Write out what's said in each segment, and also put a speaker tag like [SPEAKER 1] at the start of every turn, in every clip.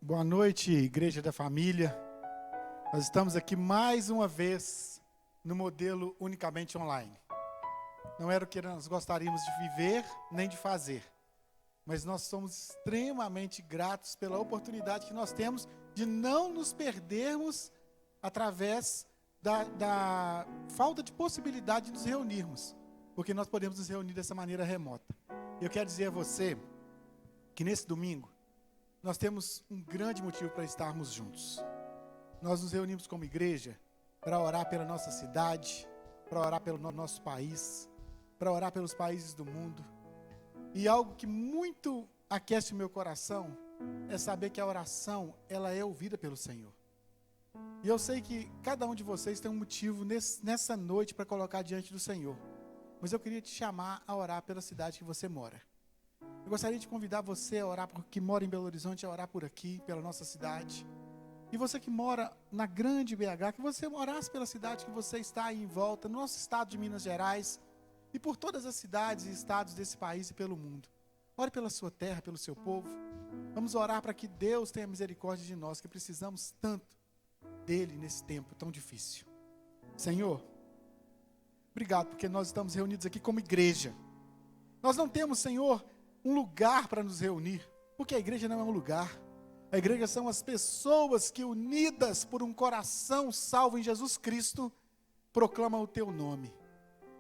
[SPEAKER 1] Boa noite, Igreja da Família. Nós estamos aqui mais uma vez no modelo unicamente online. Não era o que nós gostaríamos de viver nem de fazer, mas nós somos extremamente gratos pela oportunidade que nós temos de não nos perdermos através da falta de possibilidade de nos reunirmos, porque nós podemos nos reunir dessa maneira remota. Eu quero dizer a você que nesse domingo nós temos um grande motivo para estarmos juntos. Nós nos reunimos como igreja para orar pela nossa cidade, para orar pelo nosso país, para orar pelos países do mundo. E algo que muito aquece o meu coração é saber que a oração, ela é ouvida pelo Senhor. E eu sei que cada um de vocês tem um motivo nessa noite para colocar diante do Senhor. Mas eu queria te chamar a orar pela cidade que você mora. Eu gostaria de convidar você a orar, que mora em Belo Horizonte, a orar por aqui, pela nossa cidade. E você que mora na grande BH, que você orasse pela cidade que você está aí em volta, no nosso estado de Minas Gerais, e por todas as cidades e estados desse país e pelo mundo. Ore pela sua terra, pelo seu povo. Vamos orar para que Deus tenha misericórdia de nós, que precisamos tanto dele nesse tempo tão difícil. Senhor, obrigado porque nós estamos reunidos aqui como igreja. Nós não temos, Senhor, um lugar para nos reunir, porque a igreja não é um lugar. A igreja são as pessoas que, unidas por um coração salvo em Jesus Cristo, proclamam o teu nome.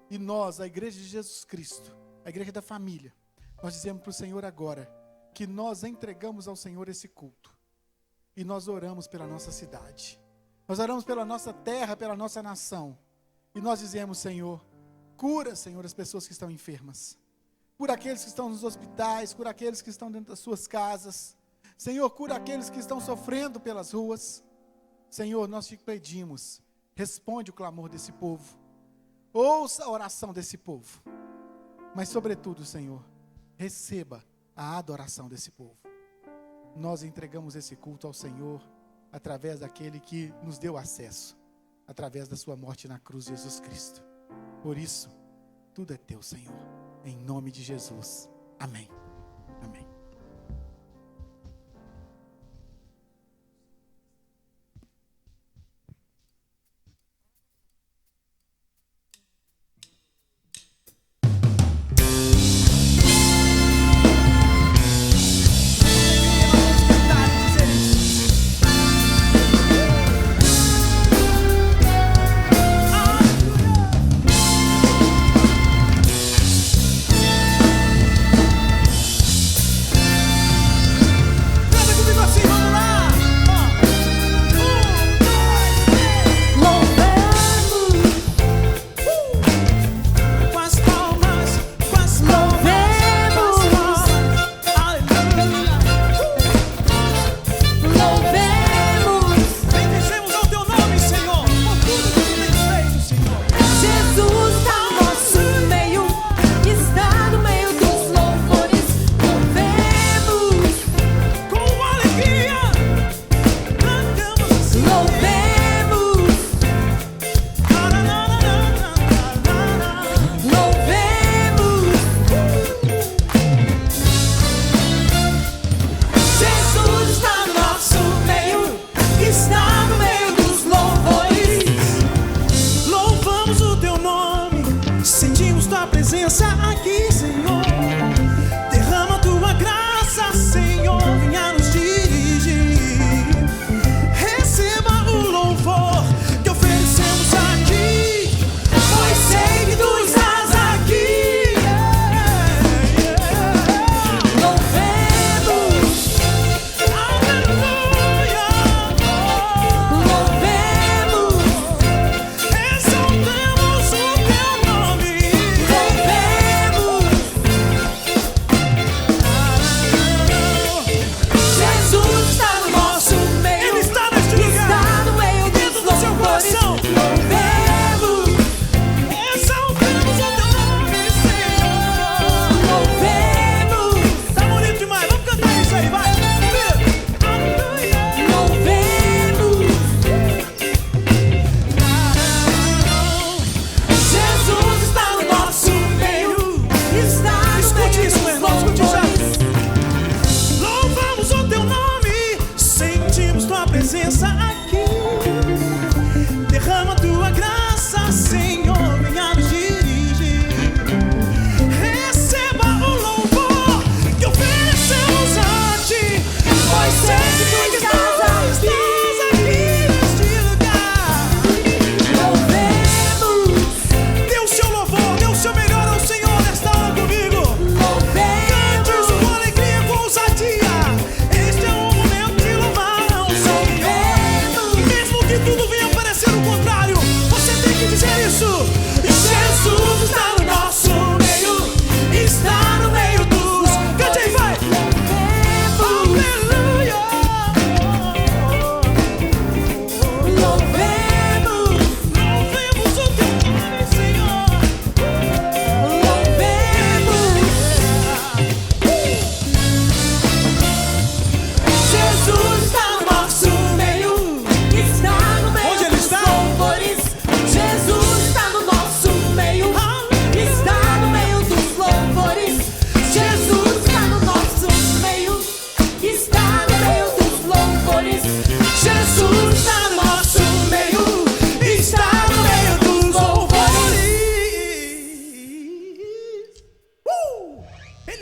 [SPEAKER 1] E nós, a igreja de Jesus Cristo, a igreja da família, nós dizemos para o Senhor agora, que nós entregamos ao Senhor esse culto. E nós oramos pela nossa cidade. Nós oramos pela nossa terra, pela nossa nação. E nós dizemos, Senhor, cura, Senhor, as pessoas que estão enfermas. Cura aqueles que estão nos hospitais, cura aqueles que estão dentro das suas casas. Senhor, cura aqueles que estão sofrendo pelas ruas. Senhor, nós te pedimos, responde o clamor desse povo. Ouça a oração desse povo. Mas, sobretudo, Senhor, receba a adoração desse povo. Nós entregamos esse culto ao Senhor através daquele que nos deu acesso, através da sua morte na cruz, Jesus Cristo. Por isso, tudo é teu, Senhor. Em nome de Jesus. Amém. Amém.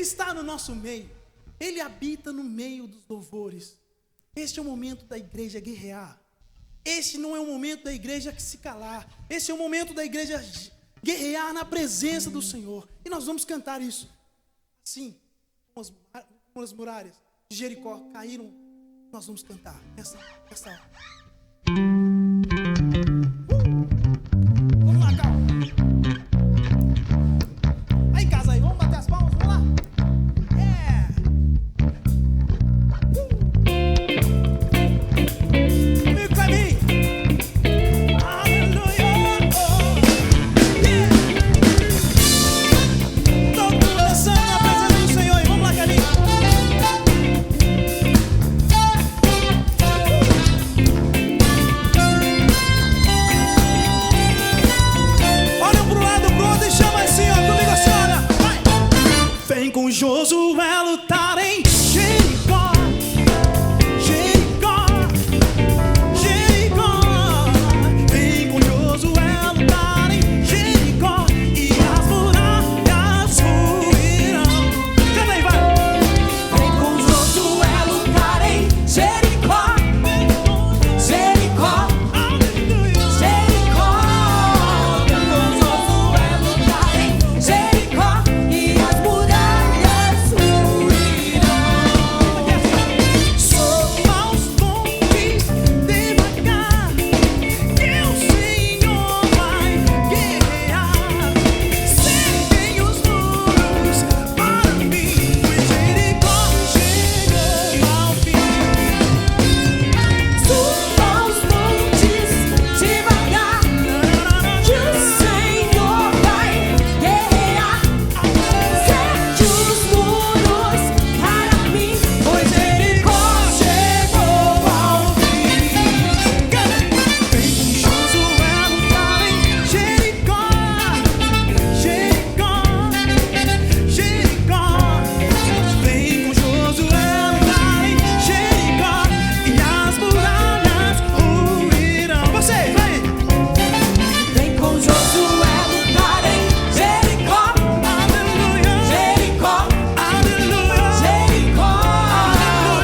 [SPEAKER 2] está no nosso meio. Ele habita no meio dos louvores. Este é o momento da igreja guerrear. Este não é o momento da igreja se calar. Este é o momento da igreja guerrear na presença do Senhor. E nós vamos cantar isso. Assim, como as muralhas de Jericó caíram, nós vamos cantar essa hora. Vamos lá, calma. Aí em casa aí, vamos bater as palmas, vamos lá. Comigo, caminho. Aleluia. Todo mundo dançando na presença do Senhor. E vamos lá, caminho. Olha pro lado, pro outro e chama assim, ó, comigo assim, olha. Vai. Vem com Josué lutar em Jericó. Jericó, Jericó. Vem com Josué lutar em Jericó e as muralhas ruirão. Canta aí, vai.
[SPEAKER 3] Vem com Josué lutar em Jericó, Jericó,
[SPEAKER 2] Aleluia.
[SPEAKER 3] Jericó. Vem com Josué lutar em Jericó e as muralhas ruirão.
[SPEAKER 2] Suba os montes devagar, que o Senhor vai guerrear. Cerquem os muros para mim, pois Jericó chegou ao fim.
[SPEAKER 3] Suba os montes devagar, que o Senhor vai guerrear. Cerque os muros para mim, pois Jericó chegou ao fim.
[SPEAKER 2] Vem com Josué lutar em Jericó, Jericó, Jericó. Vem com Josué lutar em Jericó e as muralhas ruirão. Vocês, vem!
[SPEAKER 3] Vem com Josué lutar em Jericó,
[SPEAKER 2] Aleluia!
[SPEAKER 3] Jericó,
[SPEAKER 2] Aleluia!
[SPEAKER 3] Jericó.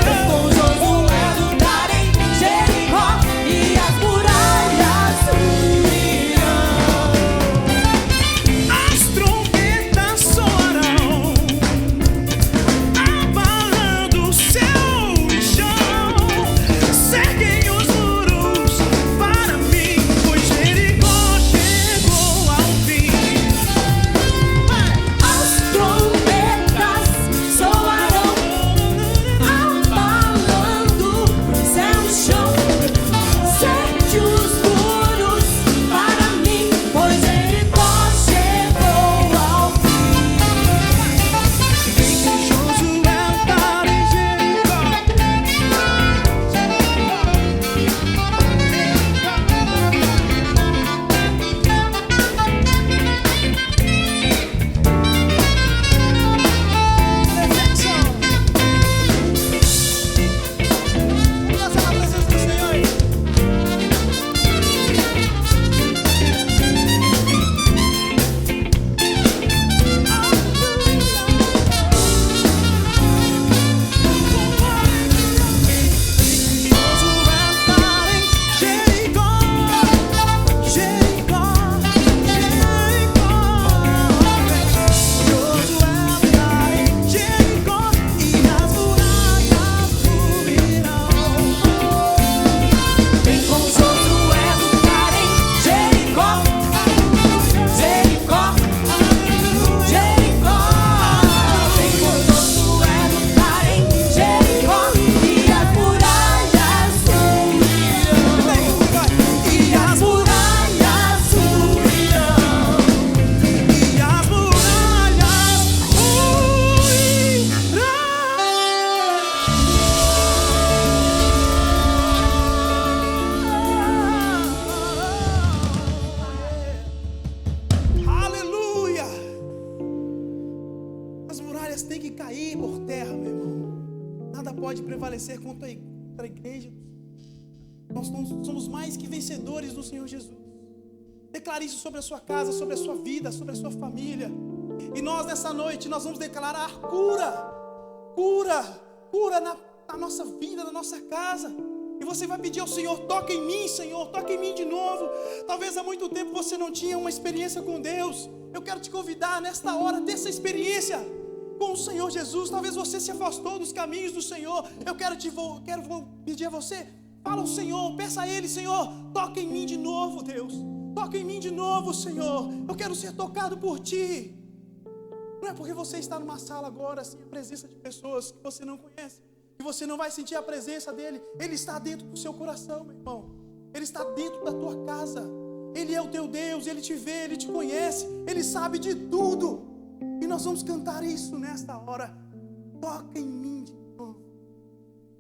[SPEAKER 3] Vem com Josué lutar em Jericó e as muralhas ruirão.
[SPEAKER 2] As trombetas soarão, abalando o céu e chão. Cerquem os muros para mim, pois Jericó chegou ao fim.
[SPEAKER 3] As trombetas soarão, abalando céu e chão. Cerque os muros para mim, pois Jericó chegou ao fim.
[SPEAKER 2] Vem com Josué lutar em Jericó. Vamos na presença do Senhor. Josué lutar em Jericó, Jericó, Jericó. Josué lutar em Jericó e as muralhas ruirão.
[SPEAKER 3] Vem com Josué lutar em Jericó, Jericó, Jericó. Vem com Josué lutar em Jericó e as muralhas ruirão.
[SPEAKER 2] E as muralhas ruirão. E as muralhas ruirão. Aleluia! As muralhas têm que cair por terra, meu irmão. Nada pode prevalecer contra a igreja. Nós somos mais que vencedores do Senhor Jesus. Declare isso sobre a sua casa, sobre a sua vida, sobre a sua família. E nós nessa noite, nós vamos declarar cura, cura, cura na nossa vida, na nossa casa. E você vai pedir ao Senhor: toca em mim, Senhor, toca em mim de novo. Talvez há muito tempo você não tinha uma experiência com Deus. Eu quero te convidar nesta hora a ter essa experiência com o Senhor Jesus. Talvez você se afastou dos caminhos do Senhor. Eu quero pedir a você: fala ao Senhor, peça a Ele: Senhor, toca em mim de novo, Deus. Toca em mim de novo, Senhor. Eu quero ser tocado por Ti. Não é porque você está numa sala agora, sem a presença de pessoas que você não conhece, que você não vai sentir a presença dEle. Ele está dentro do seu coração, meu irmão. Ele está dentro da tua casa. Ele é o teu Deus, Ele te vê, Ele te conhece, Ele sabe de tudo. E nós vamos cantar isso nesta hora. Toca em mim de novo.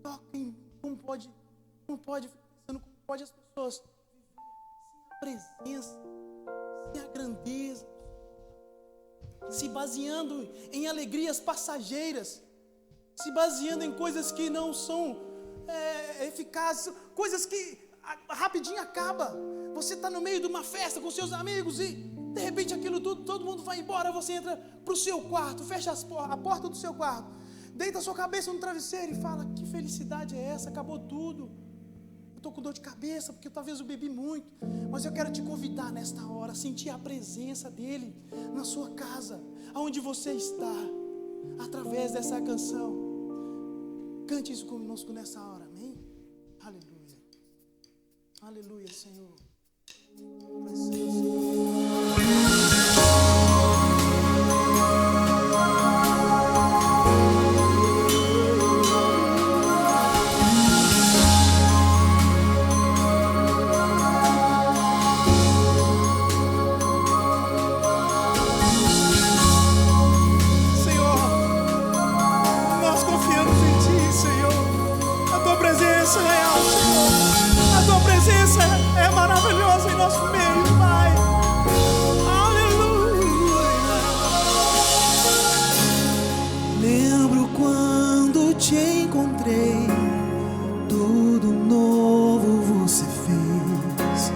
[SPEAKER 2] Toca em mim. Como pode as pessoas viver sem a presença, sem a grandeza, se baseando em alegrias passageiras, se baseando em coisas que não são eficazes, coisas que rapidinho acaba. Você está no meio de uma festa com seus amigos e de repente aquilo tudo, todo mundo vai embora. Você entra para o seu quarto, fecha a porta do seu quarto, deita a sua cabeça no travesseiro e fala: que felicidade é essa? Acabou tudo. Eu estou com dor de cabeça porque talvez eu bebi muito. Mas eu quero te convidar nesta hora a sentir a presença dEle na sua casa, aonde você está, através dessa canção. Cante isso conosco nessa hora, amém? Aleluia. Aleluia, Senhor. É maravilhosa em nosso meio, Pai. Aleluia.
[SPEAKER 3] Lembro quando te encontrei, tudo novo você fez.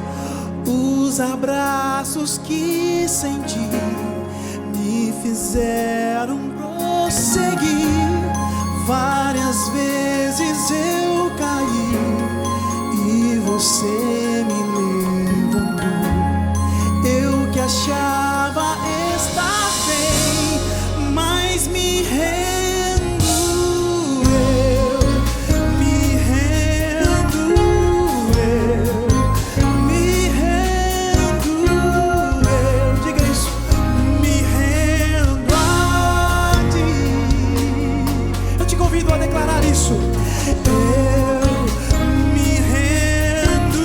[SPEAKER 3] Os abraços que senti me fizeram prosseguir. Várias vezes eu caí e você me levantou. Eu que achava estar bem, mas me rendo. Eu me rendo. Eu me rendo. Eu, diga isso. Me rendo a Ti.
[SPEAKER 2] Eu te convido a declarar isso.
[SPEAKER 3] Eu me rendo.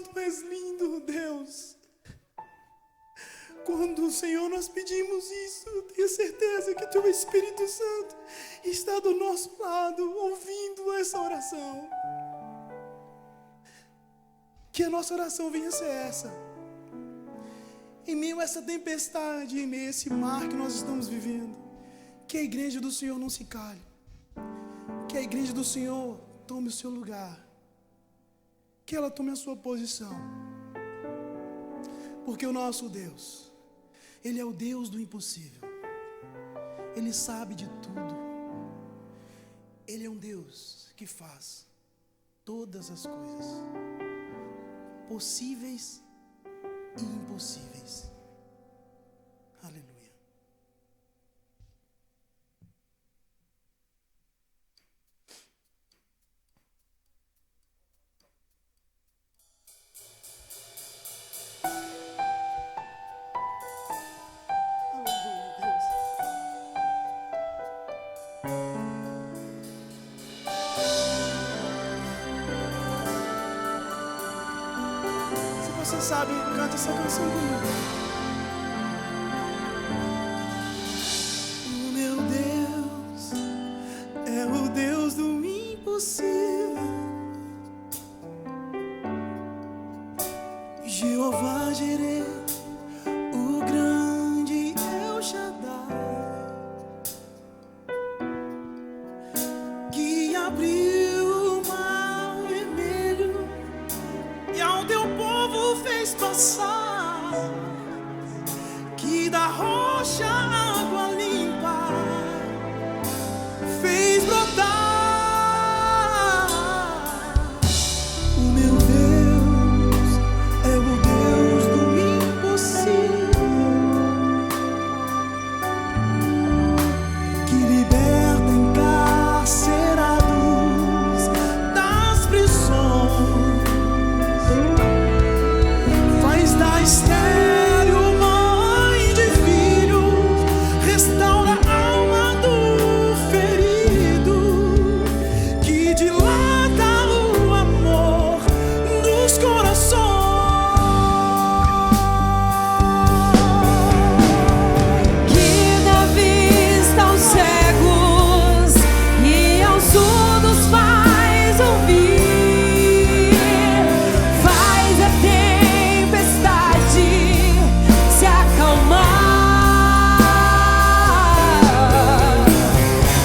[SPEAKER 2] Tu és lindo, Deus. Quando, Senhor, nós pedimos isso, eu tenho certeza que Teu Espírito Santo está do nosso lado, ouvindo essa oração. Que a nossa oração venha ser essa. Em meio a essa tempestade, em meio a esse mar que nós estamos vivendo, que a igreja do Senhor não se cale. Que a igreja do Senhor tome o seu lugar. Que ela tome a sua posição. Porque o nosso Deus, Ele é o Deus do impossível. Ele sabe de tudo. Ele é um Deus que faz todas as coisas, possíveis e impossíveis. Aleluia. Aleluia, Deus. Se você sabe, canta essa canção comigo. O meu Deus é o Deus do impossível. Jeová Jireh, o grande El Shaddai, que abriu o mar vermelho e ao teu povo fez passar, que da rocha água limpa fez brotar. O meu Deus é o Deus do impossível, que liberta encarcerados das prisões, faz da estéril mãe de filhos, restaura a alma do ferido, que dilata o amor dos corações,
[SPEAKER 3] Que dá vista aos cegos e aos surdos faz ouvir, faz a tempestade se acalmar.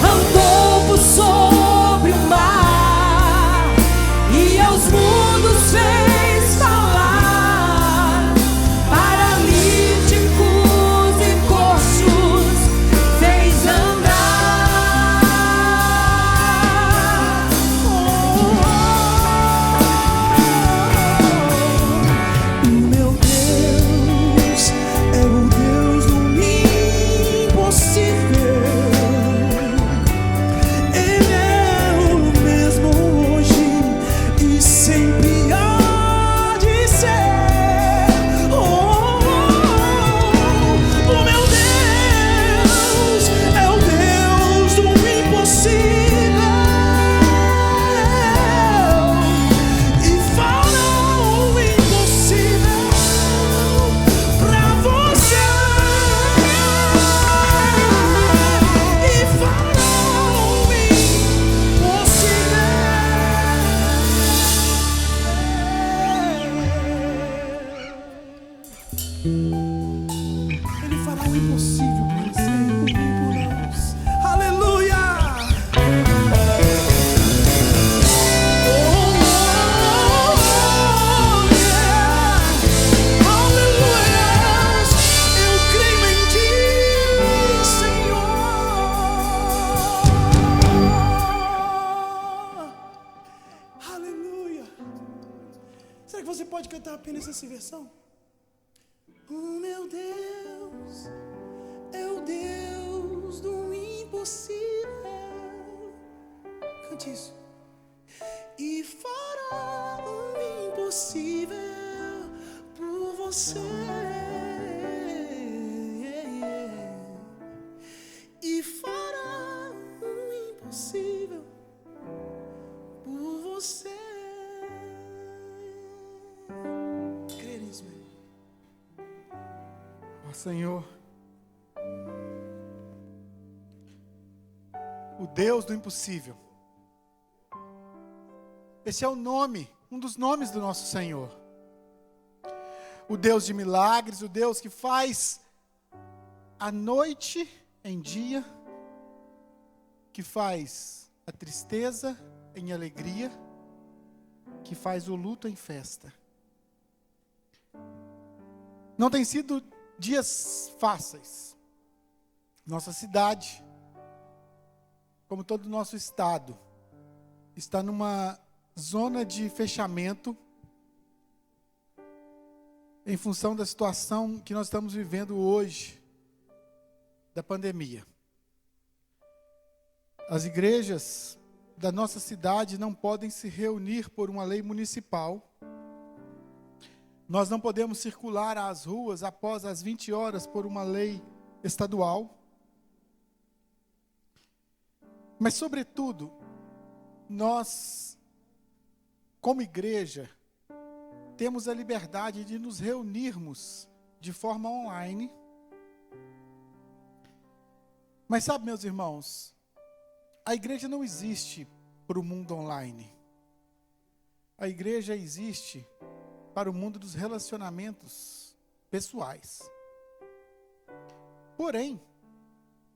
[SPEAKER 3] Andou por sobre o mar e aos mundos fez falar, paralíticos e coxos fez andar.
[SPEAKER 2] O meu Deus é o Deus do impossível. Ele é o mesmo hoje e sempre há de ser. O meu Deus é o Deus do impossível e fará o impossível pra você. E fará o impossível. Ele fará o impossível por você, por nós. Aleluia! Aleluia! Eu creio em Ti, Senhor. Aleluia! Será que você pode cantar apenas essa versão? O meu Deus é o Deus do impossível. Cante isso. E fará o impossível por você. E fará o impossível por você.
[SPEAKER 1] Ó Senhor, o Deus do impossível. Esse é o nome, um dos nomes do nosso Senhor. O Deus de milagres, o Deus que faz a noite em dia, que faz a tristeza em alegria, que faz o luto em festa. Não tem sido dias fáceis. Nossa cidade, como todo o nosso estado, está numa zona de fechamento em função da situação que nós estamos vivendo hoje, da pandemia. As igrejas da nossa cidade não podem se reunir por uma lei municipal. Nós não podemos circular às ruas após as 20 horas por uma lei estadual. Mas, sobretudo, nós, como igreja, temos a liberdade de nos reunirmos de forma online. Mas sabe, meus irmãos, a igreja não existe para o mundo online. A igreja existe para o mundo dos relacionamentos pessoais. Porém,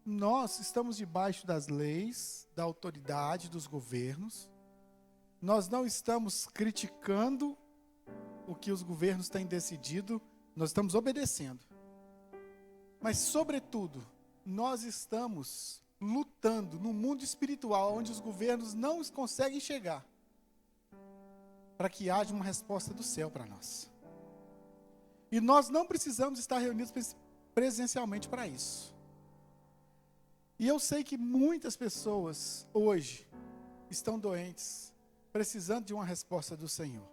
[SPEAKER 1] nós estamos debaixo das leis, da autoridade, dos governos. Nós não estamos criticando o que os governos têm decidido, nós estamos obedecendo. Mas, sobretudo, nós estamos lutando no mundo espiritual, onde os governos não conseguem chegar, para que haja uma resposta do céu para nós. E nós não precisamos estar reunidos presencialmente para isso. E eu sei que muitas pessoas hoje estão doentes, precisando de uma resposta do Senhor.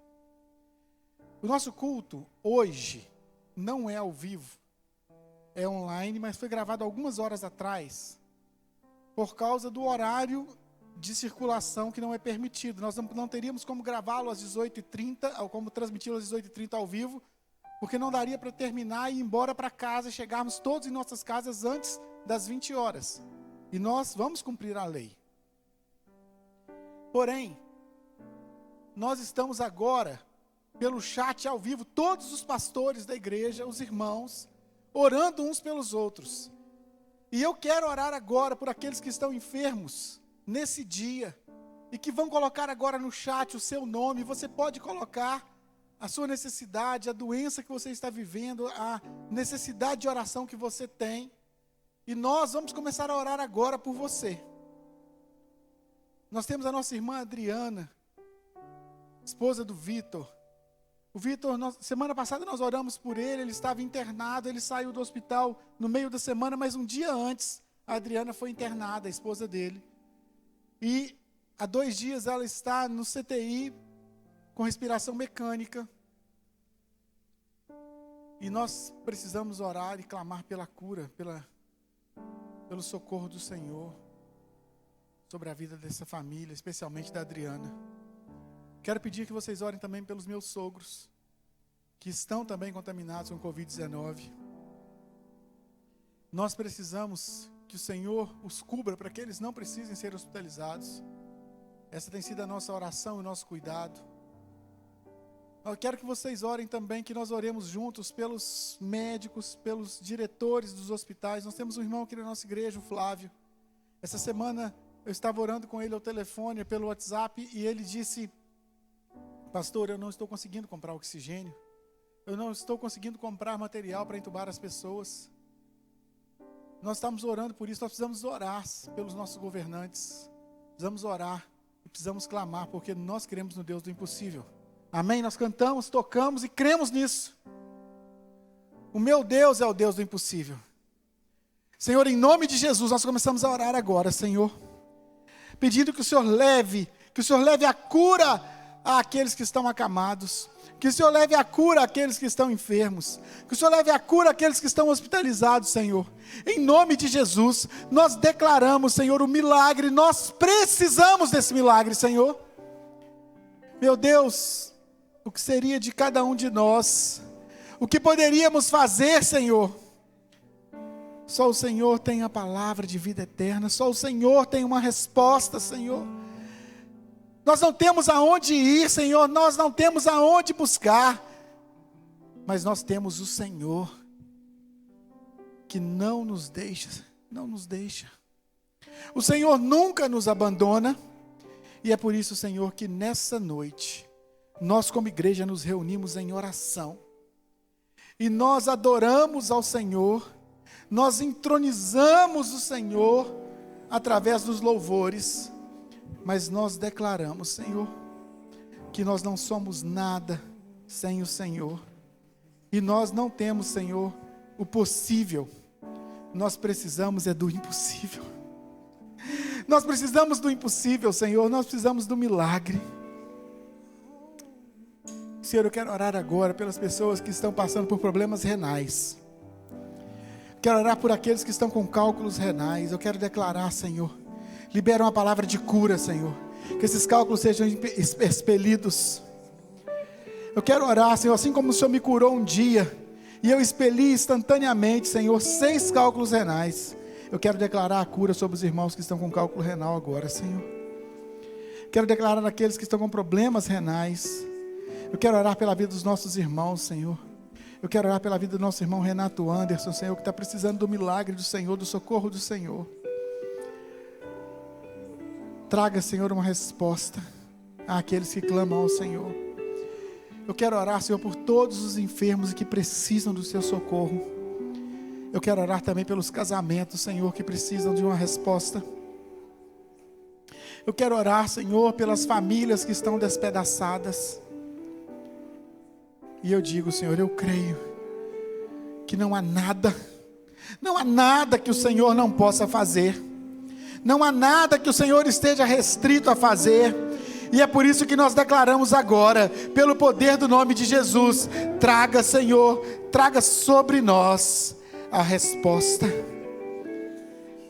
[SPEAKER 1] O nosso culto hoje não é ao vivo, é online, mas foi gravado algumas horas atrás, por causa do horário de circulação que não é permitido. Nós não teríamos como gravá-lo às 18h30, ou como transmiti-lo às 18h30 ao vivo, porque não daria para terminar e ir embora para casa, chegarmos todos em nossas casas antes das 20 horas. E nós vamos cumprir a lei. Porém, nós estamos agora, pelo chat ao vivo, todos os pastores da igreja, os irmãos, orando uns pelos outros. E eu quero orar agora por aqueles que estão enfermos nesse dia, e que vão colocar agora no chat o seu nome. Você pode colocar a sua necessidade, a doença que você está vivendo, a necessidade de oração que você tem. E nós vamos começar a orar agora por você. Nós temos a nossa irmã Adriana, esposa do Vitor. O Vitor, semana passada nós oramos por ele, ele estava internado, ele saiu do hospital no meio da semana, mas um dia antes, a Adriana foi internada, a esposa dele. E há 2 dias ela está no CTI, com respiração mecânica. E nós precisamos orar e clamar pela cura, pelo socorro do Senhor, sobre a vida dessa família, especialmente da Adriana. Quero pedir que vocês orem também pelos meus sogros, que estão também contaminados com Covid-19. Nós precisamos que o Senhor os cubra para que eles não precisem ser hospitalizados. Essa tem sido a nossa oração e o nosso cuidado. Eu quero que vocês orem também, que nós oremos juntos pelos médicos, pelos diretores dos hospitais. Nós temos um irmão aqui na nossa igreja, o Flávio. Essa semana eu estava orando com ele ao telefone, pelo WhatsApp, e ele disse: pastor, eu não estou conseguindo comprar oxigênio. Eu não estou conseguindo comprar material para entubar as pessoas. Nós estamos orando por isso. Nós precisamos orar pelos nossos governantes. Precisamos orar e precisamos clamar, porque nós cremos no Deus do impossível. Amém? Nós cantamos, tocamos e cremos nisso. O meu Deus é o Deus do impossível. Senhor, em nome de Jesus, nós começamos a orar agora, Senhor, pedindo que o Senhor leve a cura àqueles que estão acamados, que o Senhor leve a cura àqueles que estão enfermos, que o Senhor leve a cura àqueles que estão hospitalizados, Senhor. Em nome de Jesus, nós declaramos, Senhor, o milagre. Nós precisamos desse milagre, Senhor. Meu Deus, o que seria de cada um de nós? O que poderíamos fazer, Senhor, Só o Senhor tem a palavra de vida eterna. Só o Senhor tem uma resposta, Senhor. Nós não temos aonde ir, Senhor. Nós não temos aonde buscar. Mas nós temos o Senhor, que não nos deixa. Não nos deixa. O Senhor nunca nos abandona. E é por isso, Senhor, que nessa noite, nós como igreja nos reunimos em oração. E nós adoramos ao Senhor. Nós entronizamos o Senhor através dos louvores, mas nós declaramos, Senhor, que nós não somos nada sem o Senhor, e nós não temos, Senhor, o possível, nós precisamos é do impossível. Nós precisamos do impossível, Senhor, nós precisamos do milagre. Senhor, eu quero orar agora pelas pessoas que estão passando por problemas renais. Quero orar por aqueles que estão com cálculos renais. Eu quero declarar, Senhor, libera uma palavra de cura, Senhor, que esses cálculos sejam expelidos. Eu quero orar, Senhor, assim como o Senhor me curou um dia, e eu expeli instantaneamente, Senhor, 6 cálculos renais. Eu quero declarar a cura sobre os irmãos que estão com cálculo renal agora, Senhor. Quero declarar aqueles que estão com problemas renais. Eu quero orar pela vida dos nossos irmãos, Senhor. Eu quero orar pela vida do nosso irmão Renato Anderson, Senhor, que está precisando do milagre do Senhor, do socorro do Senhor. Traga, Senhor, uma resposta àqueles que clamam ao Senhor. Eu quero orar, Senhor, por todos os enfermos que precisam do seu socorro. Eu quero orar também pelos casamentos, Senhor, que precisam de uma resposta. Eu quero orar, Senhor, pelas famílias que estão despedaçadas. E eu digo, Senhor, eu creio que não há nada que o Senhor não possa fazer. Não há nada que o Senhor esteja restrito a fazer. E é por isso que nós declaramos agora, pelo poder do nome de Jesus, traga, Senhor, traga sobre nós a resposta.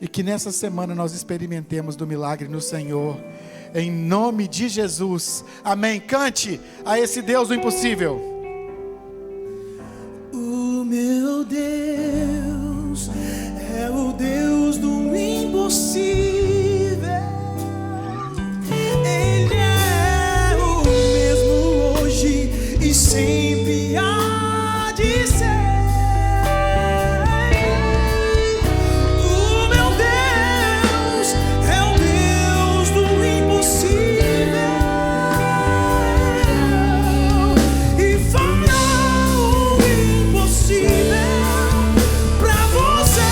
[SPEAKER 1] E que nessa semana nós experimentemos do milagre no Senhor, em nome de Jesus, amém. Cante a esse Deus do impossível.
[SPEAKER 2] O meu Deus é o Deus do impossível. Ele é o mesmo hoje e sempre há de ser. O meu Deus é o Deus do impossível e fará o impossível pra você.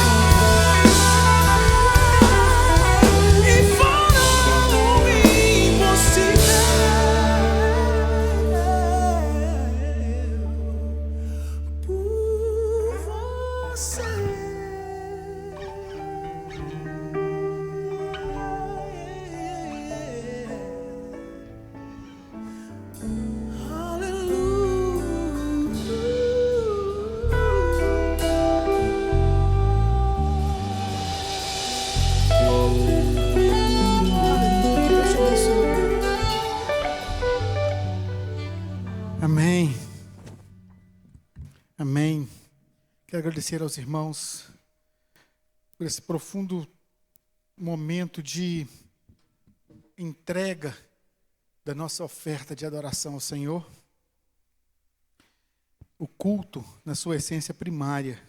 [SPEAKER 2] E fará o impossível por você.
[SPEAKER 1] Amém. Amém. Quero agradecer aos irmãos por esse profundo momento de entrega da nossa oferta de adoração ao Senhor. O culto, na sua essência primária,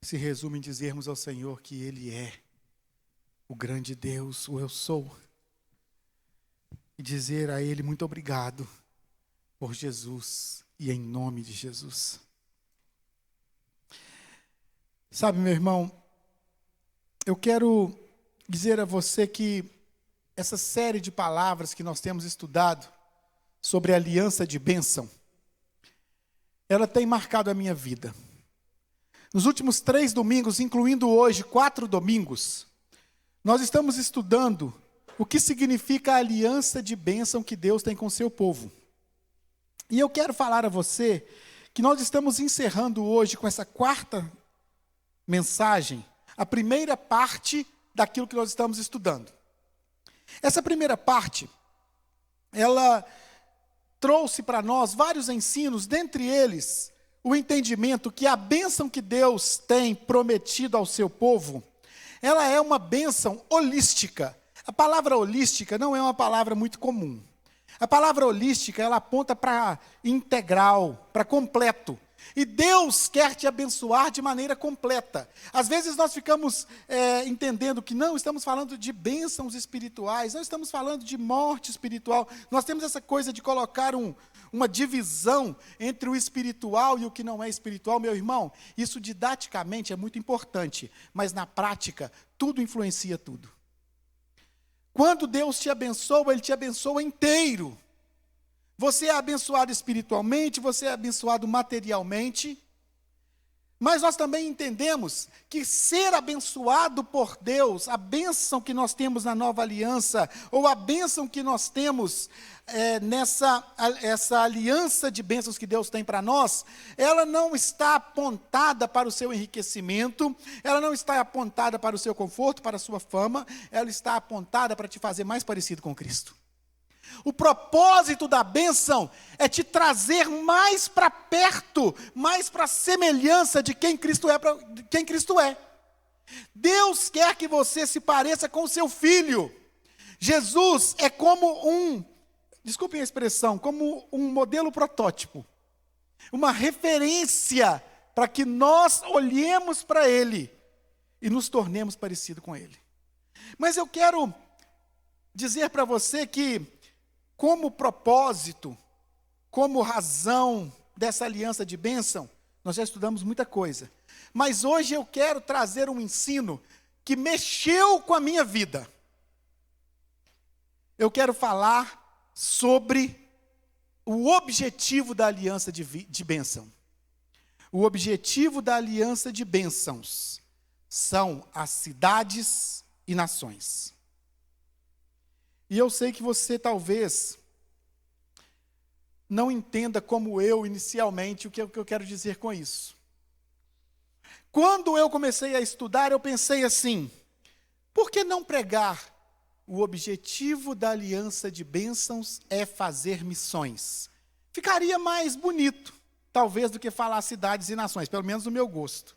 [SPEAKER 1] se resume em dizermos ao Senhor que Ele é o grande Deus, o Eu Sou. E dizer a Ele muito obrigado por Jesus e em nome de Jesus. Sabe, meu irmão, eu quero dizer a você que essa série de palavras que nós temos estudado sobre a aliança de bênção, ela tem marcado a minha vida. Nos últimos 3 domingos, incluindo hoje, 4 domingos, nós estamos estudando o que significa a aliança de bênção que Deus tem com o seu povo. E eu quero falar a você que nós estamos encerrando hoje com essa 4ª mensagem, a primeira parte daquilo que nós estamos estudando. Essa primeira parte, ela trouxe para nós vários ensinos, dentre eles, o entendimento que a bênção que Deus tem prometido ao seu povo, ela é uma bênção holística. A palavra holística não é uma palavra muito comum. A palavra holística, ela aponta para integral, para completo. E Deus quer te abençoar de maneira completa. Às vezes nós ficamos entendendo que não estamos falando de bênçãos espirituais, não estamos falando de morte espiritual. Nós temos essa coisa de colocar uma divisão entre o espiritual e o que não é espiritual. Meu irmão, isso didaticamente é muito importante, mas na prática, tudo influencia tudo. Quando Deus te abençoa, Ele te abençoa inteiro. Você é abençoado espiritualmente, você é abençoado materialmente. Mas nós também entendemos que ser abençoado por Deus, a bênção que nós temos na nova aliança, ou a bênção que nós temos essa aliança de bênçãos que Deus tem para nós, ela não está apontada para o seu enriquecimento, ela não está apontada para o seu conforto, para a sua fama, ela está apontada para te fazer mais parecido com Cristo. O propósito da bênção é te trazer mais para perto, mais para a semelhança de quem Cristo é. Deus quer que você se pareça com o seu filho. Jesus é como desculpem a expressão, como um modelo protótipo. Uma referência para que nós olhemos para Ele e nos tornemos parecidos com Ele. Mas eu quero dizer para você que, como propósito, como razão dessa aliança de bênção, nós já estudamos muita coisa. Mas hoje eu quero trazer um ensino que mexeu com a minha vida. Eu quero falar sobre o objetivo da aliança de bênção. O objetivo da aliança de bênçãos são as cidades e nações. E eu sei que você talvez não entenda como eu inicialmente o que eu quero dizer com isso. Quando eu comecei a estudar, eu pensei assim: por que não pregar? O objetivo da aliança de bênçãos é fazer missões. Ficaria mais bonito, talvez, do que falar cidades e nações, pelo menos no meu gosto.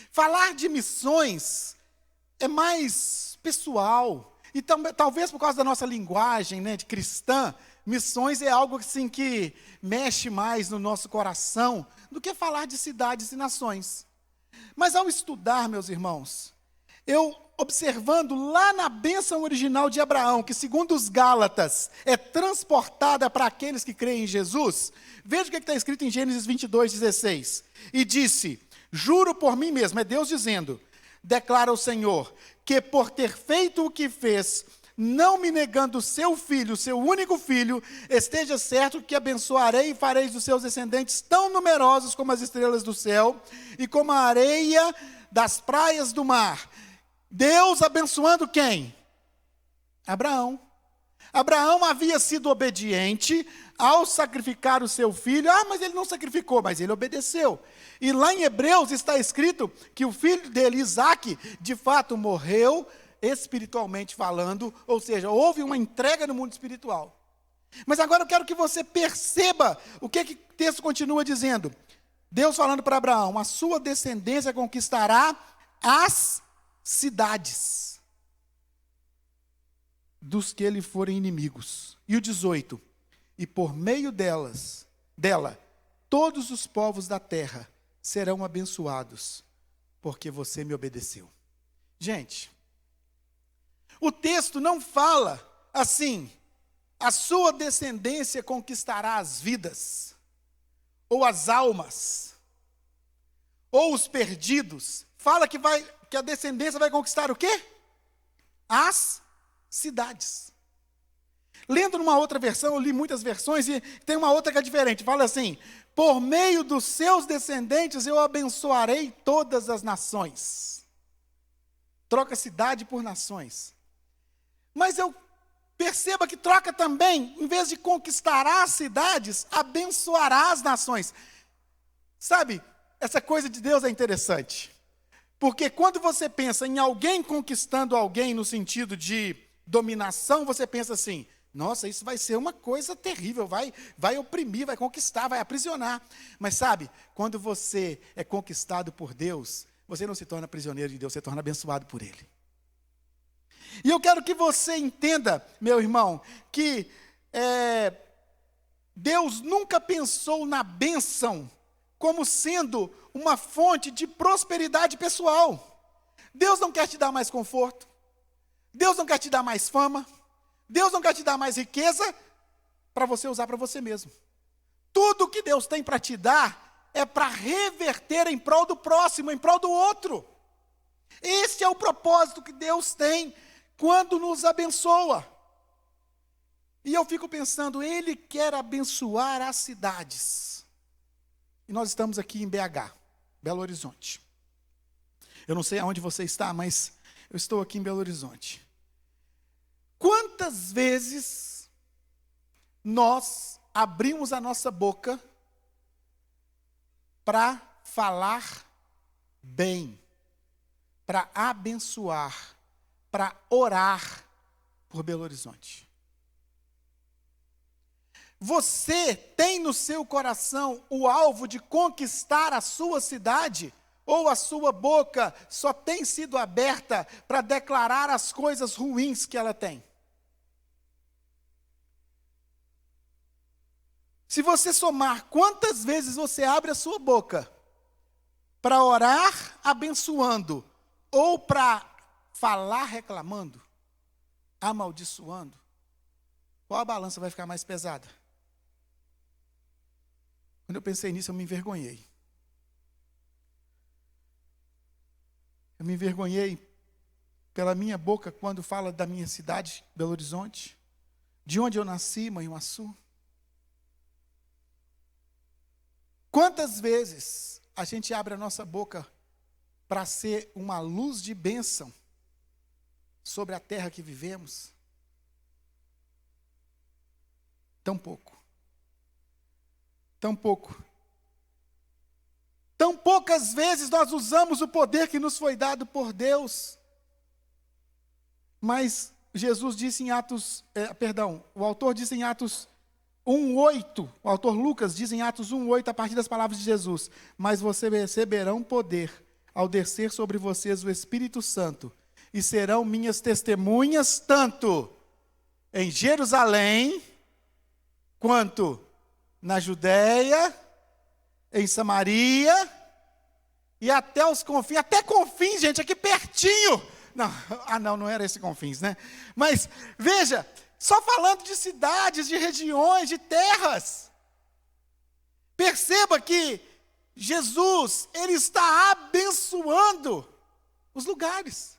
[SPEAKER 1] Falar de missões é mais pessoal. E talvez por causa da nossa linguagem, né, de cristã, missões é algo assim que mexe mais no nosso coração do que falar de cidades e nações. Mas ao estudar, meus irmãos, eu observando lá na bênção original de Abraão, que segundo os Gálatas é transportada para aqueles que creem em Jesus, veja o que está escrito em Gênesis 22:16. E disse: juro por mim mesmo, é Deus dizendo, declara o Senhor, que por ter feito o que fez, não me negando o seu filho, seu único filho, esteja certo que abençoarei e farei dos seus descendentes tão numerosos como as estrelas do céu e como a areia das praias do mar. Deus abençoando quem? Abraão. Abraão havia sido obediente ao sacrificar o seu filho. Mas ele não sacrificou, mas ele obedeceu. E lá em Hebreus está escrito que o filho dele, Isaque, de fato morreu espiritualmente falando, ou seja, houve uma entrega no mundo espiritual. Mas agora eu quero que você perceba o que o texto continua dizendo. Deus falando para Abraão: a sua descendência conquistará as cidades dos que lhe forem inimigos. E o 18: e por meio dela, todos os povos da terra serão abençoados, porque você me obedeceu. Gente, o texto não fala assim: a sua descendência conquistará as vidas, ou as almas, ou os perdidos. Fala que a descendência vai conquistar o quê? As cidades. Lendo numa outra versão, eu li muitas versões e tem uma outra que é diferente. Fala assim: por meio dos seus descendentes eu abençoarei todas as nações. Troca cidade por nações. Mas eu perceba que troca também, em vez de conquistar as cidades, abençoará as nações. Sabe, essa coisa de Deus é interessante. Porque quando você pensa em alguém conquistando alguém no sentido de dominação, você pensa assim: Nossa, isso vai ser uma coisa terrível, vai oprimir, vai conquistar, vai aprisionar. Mas sabe, quando você é conquistado por Deus, você não se torna prisioneiro de Deus, você se torna abençoado por Ele. E eu quero que você entenda, meu irmão, que Deus nunca pensou na bênção como sendo uma fonte de prosperidade pessoal. Deus não quer te dar mais conforto, Deus não quer te dar mais fama, Deus não quer te dar mais riqueza para você usar para você mesmo. Tudo que Deus tem para te dar é para reverter em prol do próximo, em prol do outro. Esse é o propósito que Deus tem quando nos abençoa. E eu fico pensando, Ele quer abençoar as cidades. E nós estamos aqui em BH, Belo Horizonte. Eu não sei aonde você está, mas eu estou aqui em Belo Horizonte. Quantas vezes nós abrimos a nossa boca para falar bem, para abençoar, para orar por Belo Horizonte? Você tem no seu coração o alvo de conquistar a sua cidade? Ou a sua boca só tem sido aberta para declarar as coisas ruins que ela tem? Se você somar quantas vezes você abre a sua boca para orar abençoando, ou para falar reclamando, amaldiçoando, qual a balança vai ficar mais pesada? Quando eu pensei nisso, eu me envergonhei. Eu me envergonhei pela minha boca quando fala da minha cidade, Belo Horizonte, de onde eu nasci, Manhuaçu. Quantas vezes a gente abre a nossa boca para ser uma luz de bênção sobre a terra que vivemos? Tão pouco. Tão pouco. Tão poucas vezes nós usamos o poder que nos foi dado por Deus. Mas Jesus disse em Atos, o autor disse em Atos 1:8, o autor Lucas diz em Atos 1:8, a partir das palavras de Jesus: mas vocês receberão poder ao descer sobre vocês o Espírito Santo, e serão minhas testemunhas tanto em Jerusalém, quanto na Judéia, em Samaria, e até os confins, gente, aqui pertinho. Não era esse confins, né? Mas, veja, só falando de cidades, de regiões, de terras. Perceba que Jesus, Ele está abençoando os lugares.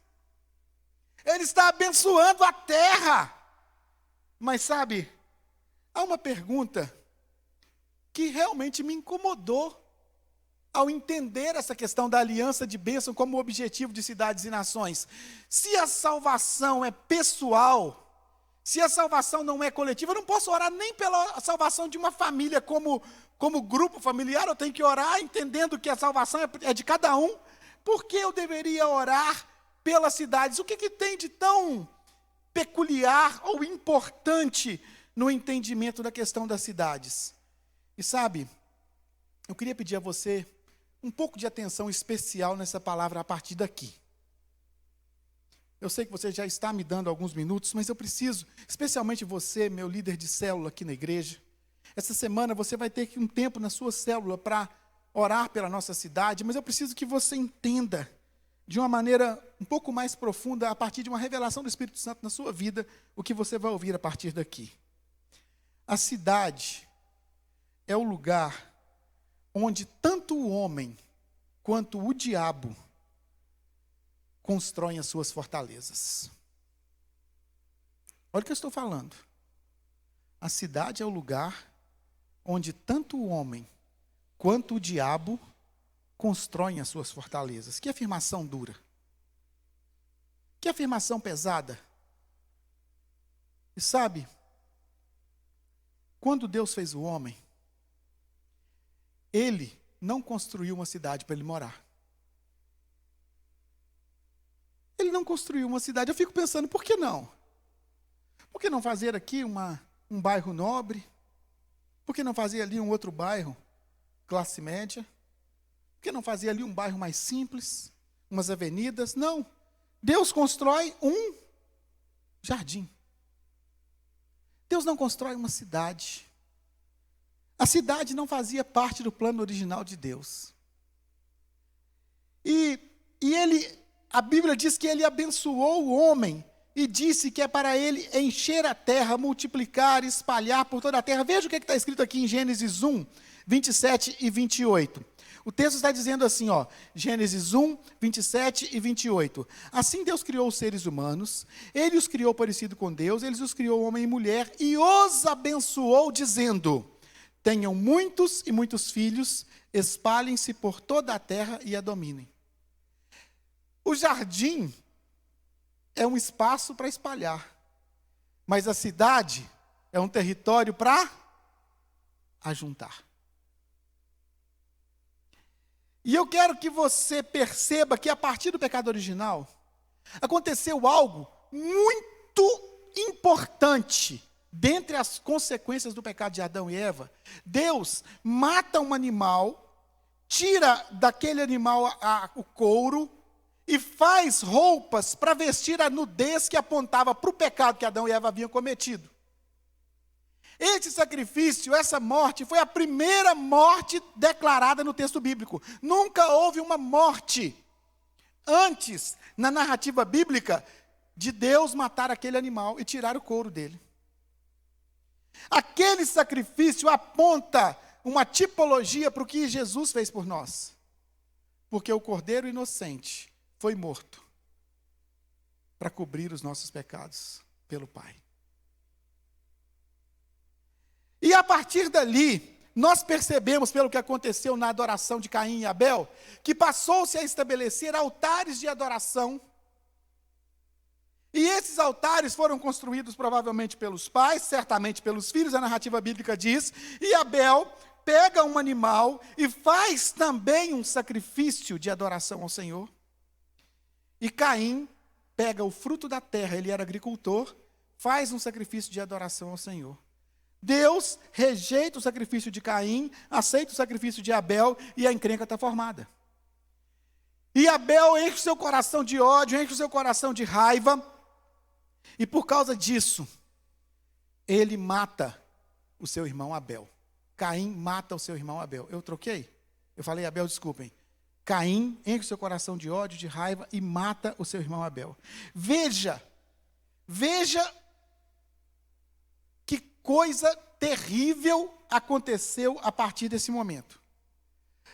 [SPEAKER 1] Ele está abençoando a terra. Mas sabe, há uma pergunta que realmente me incomodou ao entender essa questão da aliança de bênção como objetivo de cidades e nações. Se a salvação é pessoal, se a salvação não é coletiva, eu não posso orar nem pela salvação de uma família como grupo familiar. Eu tenho que orar entendendo que a salvação é de cada um. Por que eu deveria orar pelas cidades? O que tem de tão peculiar ou importante no entendimento da questão das cidades? E sabe, eu queria pedir a você um pouco de atenção especial nessa palavra a partir daqui. Eu sei que você já está me dando alguns minutos, mas eu preciso, especialmente você, meu líder de célula aqui na igreja, essa semana você vai ter um tempo na sua célula para orar pela nossa cidade, mas eu preciso que você entenda de uma maneira um pouco mais profunda, a partir de uma revelação do Espírito Santo na sua vida, o que você vai ouvir a partir daqui. A cidade é o lugar onde tanto o homem quanto o diabo constroem as suas fortalezas. Olha o que eu estou falando. A cidade é o lugar onde tanto o homem quanto o diabo constroem as suas fortalezas. Que afirmação dura. Que afirmação pesada. E sabe, quando Deus fez o homem, Ele não construiu uma cidade para ele morar. Ele não construiu uma cidade. Eu fico pensando, por que não? Por que não fazer aqui um bairro nobre? Por que não fazer ali um outro bairro, classe média? Por que não fazer ali um bairro mais simples, umas avenidas? Não. Deus constrói um jardim. Deus não constrói uma cidade. A cidade não fazia parte do plano original de Deus. E a Bíblia diz que ele abençoou o homem e disse que é para ele encher a terra, multiplicar, espalhar por toda a terra. Veja o que está escrito aqui em Gênesis 1, 27 e 28. O texto está dizendo assim, Gênesis 1, 27 e 28. Assim Deus criou os seres humanos, ele os criou parecido com Deus, ele os criou homem e mulher, e os abençoou, dizendo: tenham muitos e muitos filhos, espalhem-se por toda a terra e a dominem. O jardim é um espaço para espalhar, mas a cidade é um território para ajuntar. E eu quero que você perceba que a partir do pecado original, aconteceu algo muito importante. Dentre as consequências do pecado de Adão e Eva, Deus mata um animal, tira daquele animal o couro, e faz roupas para vestir a nudez que apontava para o pecado que Adão e Eva haviam cometido. Esse sacrifício, essa morte, foi a primeira morte declarada no texto bíblico. Nunca houve uma morte antes, na narrativa bíblica, de Deus matar aquele animal e tirar o couro dele. Aquele sacrifício aponta uma tipologia para o que Jesus fez por nós. Porque o cordeiro inocente foi morto para cobrir os nossos pecados pelo Pai. E a partir dali, nós percebemos, pelo que aconteceu na adoração de Caim e Abel, que passou-se a estabelecer altares de adoração. E esses altares foram construídos provavelmente pelos pais, certamente pelos filhos, a narrativa bíblica diz, e Abel pega um animal e faz também um sacrifício de adoração ao Senhor. E Caim pega o fruto da terra, ele era agricultor, faz um sacrifício de adoração ao Senhor. Deus rejeita o sacrifício de Caim, aceita o sacrifício de Abel e a encrenca está formada. E Abel enche o seu coração de ódio, enche o seu coração de raiva, e por causa disso, ele mata o seu irmão Abel. Caim mata o seu irmão Abel. Eu troquei? Eu falei Abel, desculpem. Caim enche o seu coração de ódio, de raiva e mata o seu irmão Abel. Veja que coisa terrível aconteceu a partir desse momento.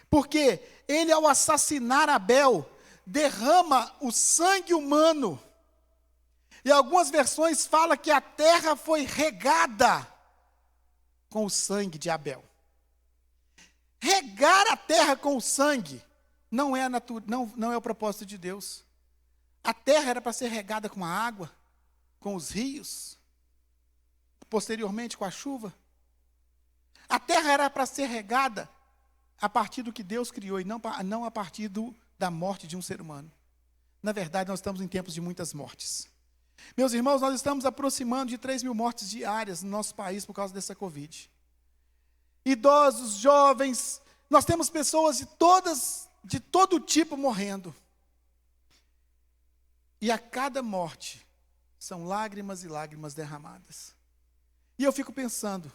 [SPEAKER 1] Porque ele, ao assassinar Abel, derrama o sangue humano. E algumas versões falam que a terra foi regada com o sangue de Abel. Regar a terra com o sangue não é o propósito de Deus. A terra era para ser regada com a água, com os rios, posteriormente com a chuva. A terra era para ser regada a partir do que Deus criou e não a partir da morte de um ser humano. Na verdade, nós estamos em tempos de muitas mortes. Meus irmãos, nós estamos aproximando de 3.000 mortes diárias no nosso país por causa dessa Covid. Idosos, jovens, nós temos pessoas de todo tipo morrendo. E a cada morte são lágrimas e lágrimas derramadas. E eu fico pensando,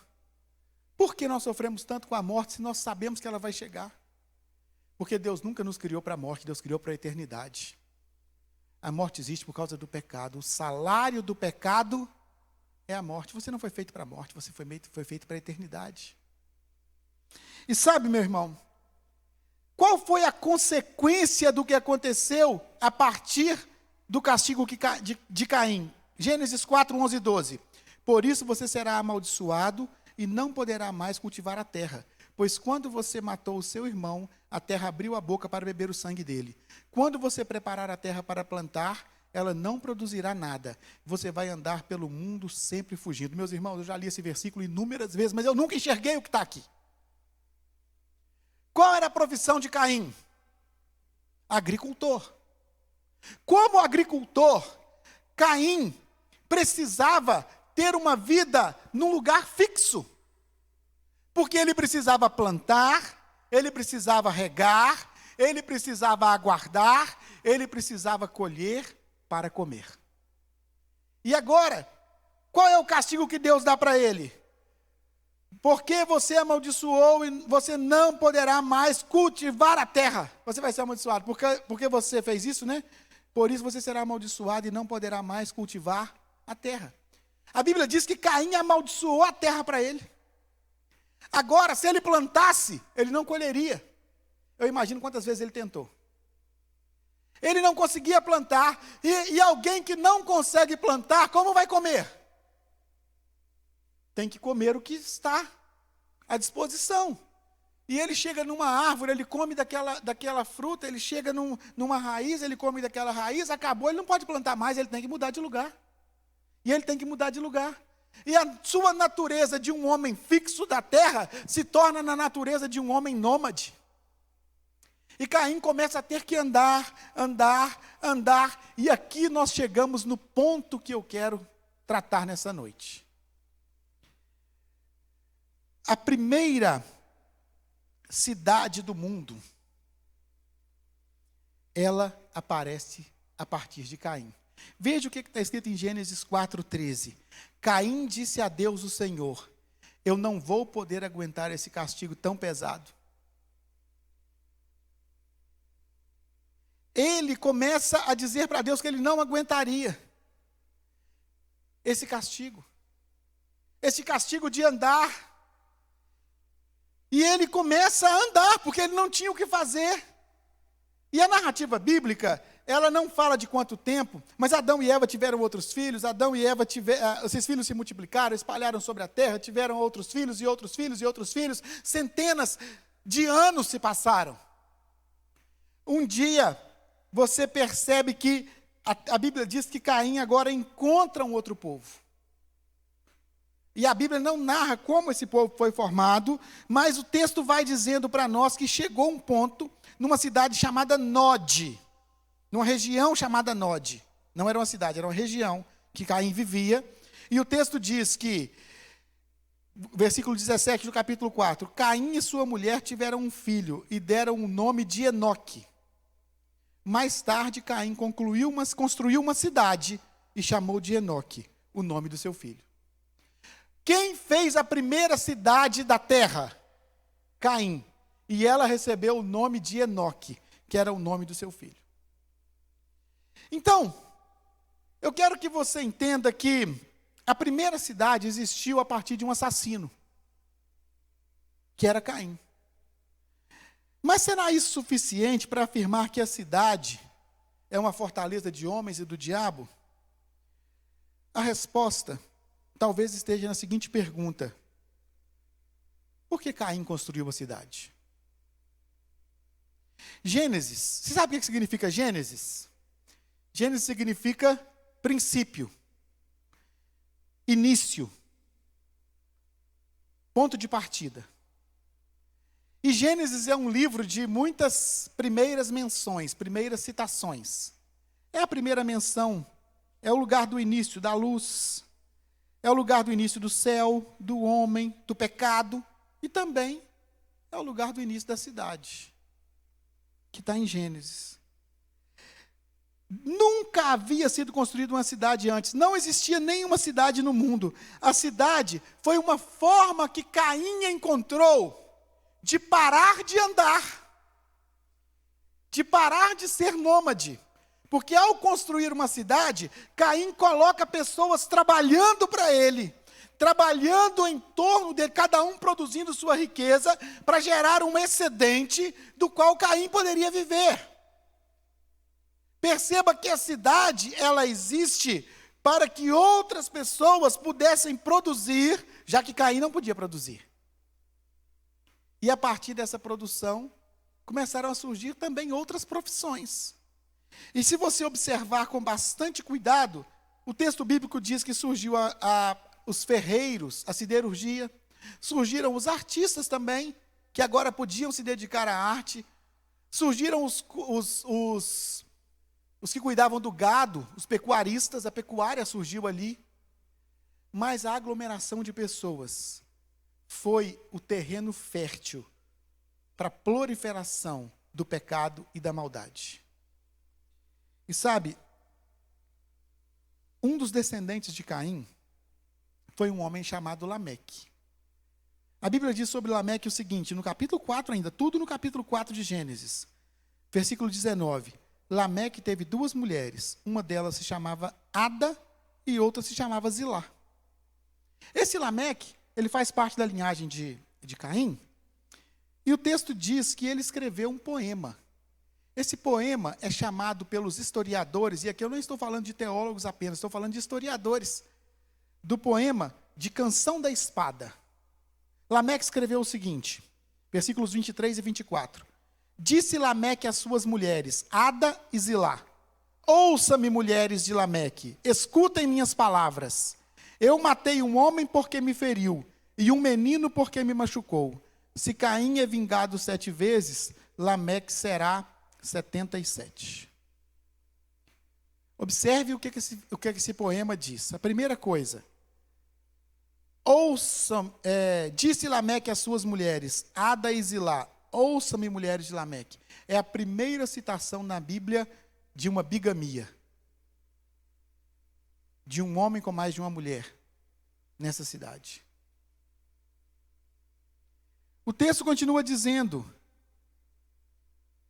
[SPEAKER 1] por que nós sofremos tanto com a morte se nós sabemos que ela vai chegar? Porque Deus nunca nos criou para a morte, Deus criou para a eternidade. A morte existe por causa do pecado. O salário do pecado é a morte. Você não foi feito para a morte, você foi feito para a eternidade. E sabe, meu irmão, qual foi a consequência do que aconteceu a partir do castigo de Caim? Gênesis 4, 11 e 12. Por isso você será amaldiçoado e não poderá mais cultivar a terra. Pois quando você matou o seu irmão, a terra abriu a boca para beber o sangue dele. Quando você preparar a terra para plantar, ela não produzirá nada. Você vai andar pelo mundo sempre fugindo. Meus irmãos, eu já li esse versículo inúmeras vezes, mas eu nunca enxerguei o que está aqui. Qual era a profissão de Caim? Agricultor. Como agricultor, Caim precisava ter uma vida num lugar fixo. Porque ele precisava plantar, ele precisava regar, ele precisava aguardar, ele precisava colher para comer. E agora, qual é o castigo que Deus dá para ele? Porque você amaldiçoou e você não poderá mais cultivar a terra. Você vai ser amaldiçoado. Porque você fez isso, né? Por isso você será amaldiçoado e não poderá mais cultivar a terra. A Bíblia diz que Caim amaldiçoou a terra para ele. Agora, se ele plantasse, ele não colheria. Eu imagino quantas vezes ele tentou. Ele não conseguia plantar. E alguém que não consegue plantar, como vai comer? Tem que comer o que está à disposição. E ele chega numa árvore, ele come daquela fruta, ele chega numa raiz, ele come daquela raiz, acabou, ele não pode plantar mais, ele tem que mudar de lugar. E ele tem que mudar de lugar. E a sua natureza de um homem fixo da terra se torna na natureza de um homem nômade. E Caim começa a ter que andar. E aqui nós chegamos no ponto que eu quero tratar nessa noite. A primeira cidade do mundo, ela aparece a partir de Caim. Veja o que está escrito em Gênesis 4:13. Caim disse a Deus o Senhor: eu não vou poder aguentar esse castigo tão pesado. Ele começa a dizer para Deus que ele não aguentaria esse castigo de andar. E ele começa a andar, porque ele não tinha o que fazer. E a narrativa bíblica, ela não fala de quanto tempo, mas Adão e Eva tiveram outros filhos, Adão e Eva esses filhos se multiplicaram, espalharam sobre a terra, tiveram outros filhos e outros filhos e outros filhos, centenas de anos se passaram. Um dia, você percebe que a Bíblia diz que Caim agora encontra um outro povo. E a Bíblia não narra como esse povo foi formado, mas o texto vai dizendo para nós que chegou um ponto, numa cidade chamada Nod, numa região chamada Nod. Não era uma cidade, era uma região que Caim vivia. E o texto diz que, versículo 17 do capítulo 4, Caim e sua mulher tiveram um filho e deram o nome de Enoque. Mais tarde, Caim construiu uma cidade e chamou de Enoque o nome do seu filho. Quem fez a primeira cidade da terra? Caim. E ela recebeu o nome de Enoque, que era o nome do seu filho. Então, eu quero que você entenda que a primeira cidade existiu a partir de um assassino, que era Caim. Mas será isso suficiente para afirmar que a cidade é uma fortaleza de homens e do diabo? A resposta talvez esteja na seguinte pergunta: por que Caim construiu a cidade? Gênesis, você sabe o que significa Gênesis? Gênesis significa princípio, início, ponto de partida. E Gênesis é um livro de muitas primeiras menções, primeiras citações. É a primeira menção, é o lugar do início da luz, é o lugar do início do céu, do homem, do pecado, e também é o lugar do início da cidade, que está em Gênesis. Nunca havia sido construída uma cidade antes, não existia nenhuma cidade no mundo. A cidade foi uma forma que Caim encontrou de parar de andar, de parar de ser nômade. Porque ao construir uma cidade, Caim coloca pessoas trabalhando para ele, trabalhando em torno dele, cada um produzindo sua riqueza, para gerar um excedente do qual Caim poderia viver. Perceba que a cidade, ela existe para que outras pessoas pudessem produzir, já que Caim não podia produzir. E a partir dessa produção, começaram a surgir também outras profissões. E se você observar com bastante cuidado, o texto bíblico diz que surgiu os ferreiros, a siderurgia, surgiram os artistas também, que agora podiam se dedicar à arte, surgiram os que cuidavam do gado, os pecuaristas, a pecuária surgiu ali. mas a aglomeração de pessoas foi o terreno fértil para a proliferação do pecado e da maldade. E sabe, um dos descendentes de Caim foi um homem chamado Lameque. A Bíblia diz sobre Lameque o seguinte, no capítulo 4 ainda, tudo no capítulo 4 de Gênesis, versículo 19. Lameque teve 2 mulheres, uma delas se chamava Ada e outra se chamava Zilá. Esse Lameque, ele faz parte da linhagem de Caim, e o texto diz que ele escreveu um poema. Esse poema é chamado pelos historiadores, e aqui eu não estou falando de teólogos apenas, estou falando de historiadores, do poema de Canção da Espada. Lameque escreveu o seguinte, versículos 23 e 24. Disse Lameque às suas mulheres, Ada e Zilá, ouça-me, mulheres de Lameque, escutem minhas palavras. Eu matei um homem porque me feriu, e um menino porque me machucou. Se Caim é vingado 7 vezes, Lameque será 77. Observe o que esse poema diz. A primeira coisa, disse Lameque às suas mulheres, Ada e Zilá, ouça-me, mulheres de Lameque. É a primeira citação na Bíblia de uma bigamia. De um homem com mais de uma mulher nessa cidade. O texto continua dizendo,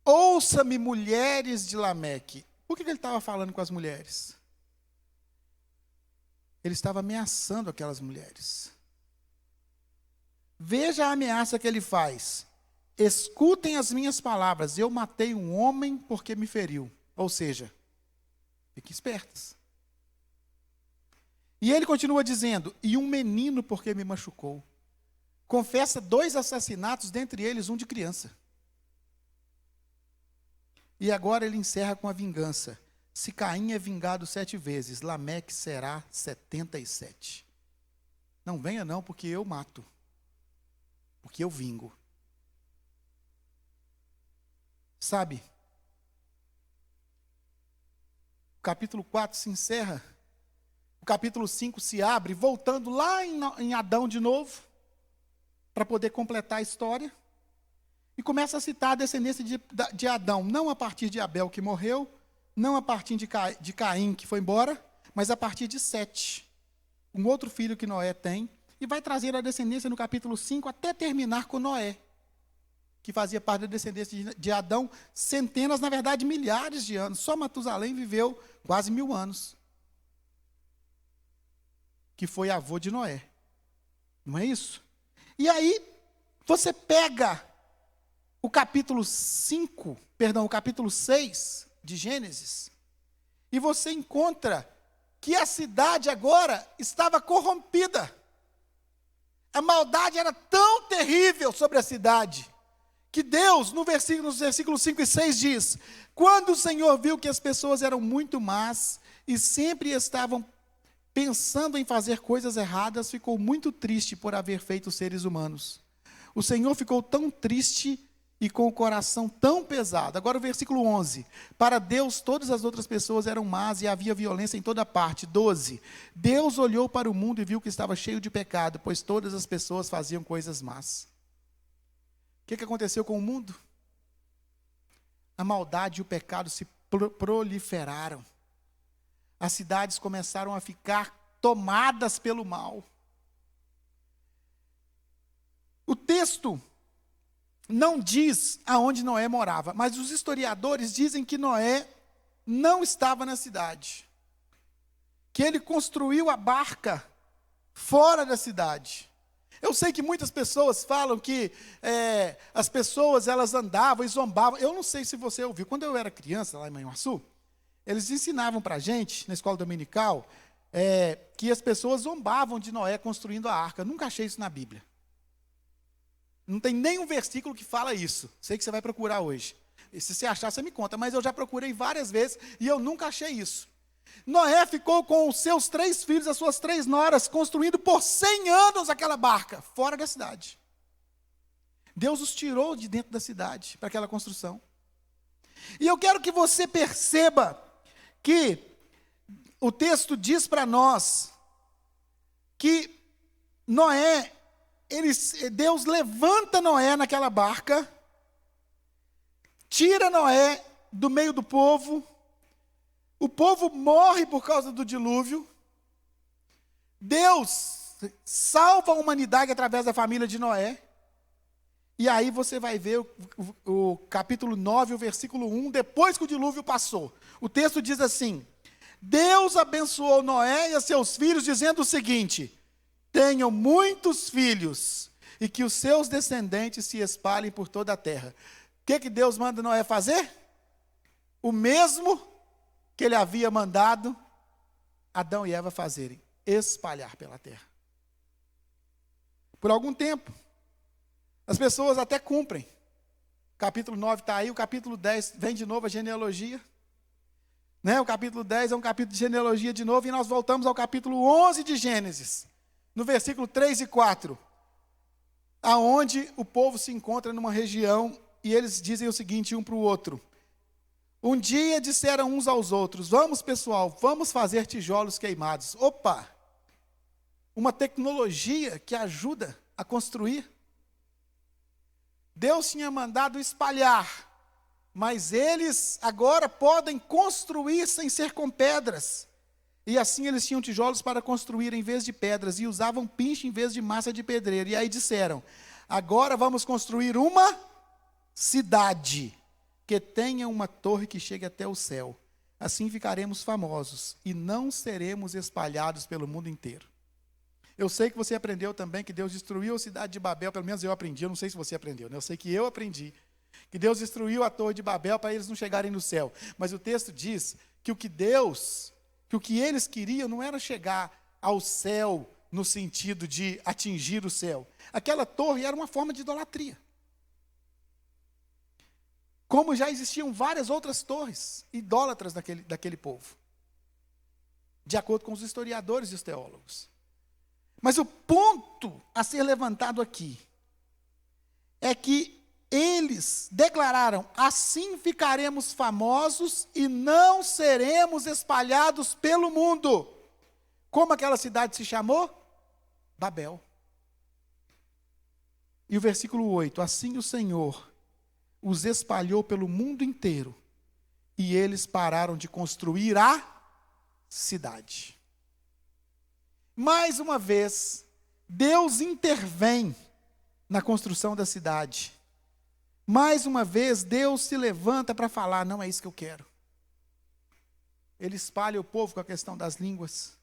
[SPEAKER 1] ouça-me, mulheres de Lameque. Por que ele estava falando com as mulheres? Ele estava ameaçando aquelas mulheres. Veja a ameaça que ele faz. Escutem as minhas palavras, eu matei um homem porque me feriu. Ou seja, fiquem espertas. E ele continua dizendo, e um menino porque me machucou. Confessa 2 assassinatos, dentre eles um de criança. E agora ele encerra com a vingança. Se Caim é vingado 7 vezes, Lameque será 77. Não venha não, porque eu mato. Porque eu vingo. Sabe? O capítulo 4 se encerra. O capítulo 5 se abre, voltando lá em Adão de novo, para poder completar a história. E começa a citar a descendência de Adão, não a partir de Abel, que morreu, não a partir de Caim, que foi embora, mas a partir de Sete, um outro filho que Noé tem, e vai trazer a descendência no capítulo 5 até terminar com Noé, que fazia parte da descendência de Adão, centenas, na verdade, milhares de anos. Só Matusalém viveu quase 1000 anos, que foi avô de Noé. Não é isso? E aí, você pega o capítulo 6 de Gênesis, e você encontra que a cidade agora estava corrompida. A maldade era tão terrível sobre a cidade, que Deus, nos versículos 5 e 6 diz, quando o Senhor viu que as pessoas eram muito más, e sempre estavam pensando em fazer coisas erradas, ficou muito triste por haver feito seres humanos. O Senhor ficou tão triste e com o coração tão pesado. Agora o versículo 11. Para Deus todas as outras pessoas eram más e havia violência em toda parte. 12. Deus olhou para o mundo e viu que estava cheio de pecado, pois todas as pessoas faziam coisas más. O que aconteceu com o mundo? A maldade e o pecado se proliferaram. As cidades começaram a ficar tomadas pelo mal. O texto não diz aonde Noé morava, mas os historiadores dizem que Noé não estava na cidade. Que ele construiu a barca fora da cidade. Eu sei que muitas pessoas falam que as pessoas elas andavam e zombavam. Eu não sei se você ouviu. Quando eu era criança, lá em Manhuaçu, eles ensinavam para a gente, na escola dominical, que as pessoas zombavam de Noé construindo a arca. Eu nunca achei isso na Bíblia. Não tem nenhum versículo que fala isso. Sei que você vai procurar hoje. E se você achar, você me conta. Mas eu já procurei várias vezes e eu nunca achei isso. Noé ficou com os seus 3 filhos, as suas 3 noras, construindo por 100 anos aquela barca, fora da cidade. Deus os tirou de dentro da cidade para aquela construção. E eu quero que você perceba que o texto diz para nós que Noé, Deus levanta Noé naquela barca, tira Noé do meio do povo, o povo morre por causa do dilúvio, Deus salva a humanidade através da família de Noé, e aí você vai ver o capítulo 9, o versículo 1, depois que o dilúvio passou. O texto diz assim: Deus abençoou Noé e a seus filhos, dizendo o seguinte: tenham muitos filhos, e que os seus descendentes se espalhem por toda a terra. O que Deus manda Noé fazer? O mesmo que ele havia mandado Adão e Eva fazerem: espalhar pela terra. Por algum tempo, as pessoas até cumprem. O capítulo 9 está aí, o capítulo 10 vem de novo a genealogia. O capítulo 10 é um capítulo de genealogia de novo, e nós voltamos ao capítulo 11 de Gênesis, no versículo 3 e 4, aonde o povo se encontra numa região, e eles dizem o seguinte um para o outro: um dia disseram uns aos outros, vamos pessoal, vamos fazer tijolos queimados. Opa! Uma tecnologia que ajuda a construir. Deus tinha mandado espalhar, mas eles agora podem construir sem ser com pedras. E assim eles tinham tijolos para construir em vez de pedras, e usavam pinche em vez de massa de pedreiro. E aí disseram: agora vamos construir uma cidade que tenha uma torre que chegue até o céu. Assim ficaremos famosos e não seremos espalhados pelo mundo inteiro. Eu sei que você aprendeu também que Deus destruiu a cidade de Babel, pelo menos eu aprendi, eu não sei se você aprendeu, né? Eu sei que eu aprendi, que Deus destruiu a torre de Babel para eles não chegarem no céu. Mas o texto diz que o que eles queriam não era chegar ao céu no sentido de atingir o céu. Aquela torre era uma forma de idolatria. Como já existiam várias outras torres idólatras daquele povo, de acordo com os historiadores e os teólogos. Mas o ponto a ser levantado aqui é que eles declararam: assim ficaremos famosos e não seremos espalhados pelo mundo. Como aquela cidade se chamou? Babel. E o versículo 8: assim o Senhor os espalhou pelo mundo inteiro, e eles pararam de construir a cidade. Mais uma vez, Deus intervém na construção da cidade. Mais uma vez, Deus se levanta para falar: não é isso que eu quero. Ele espalha o povo com a questão das línguas.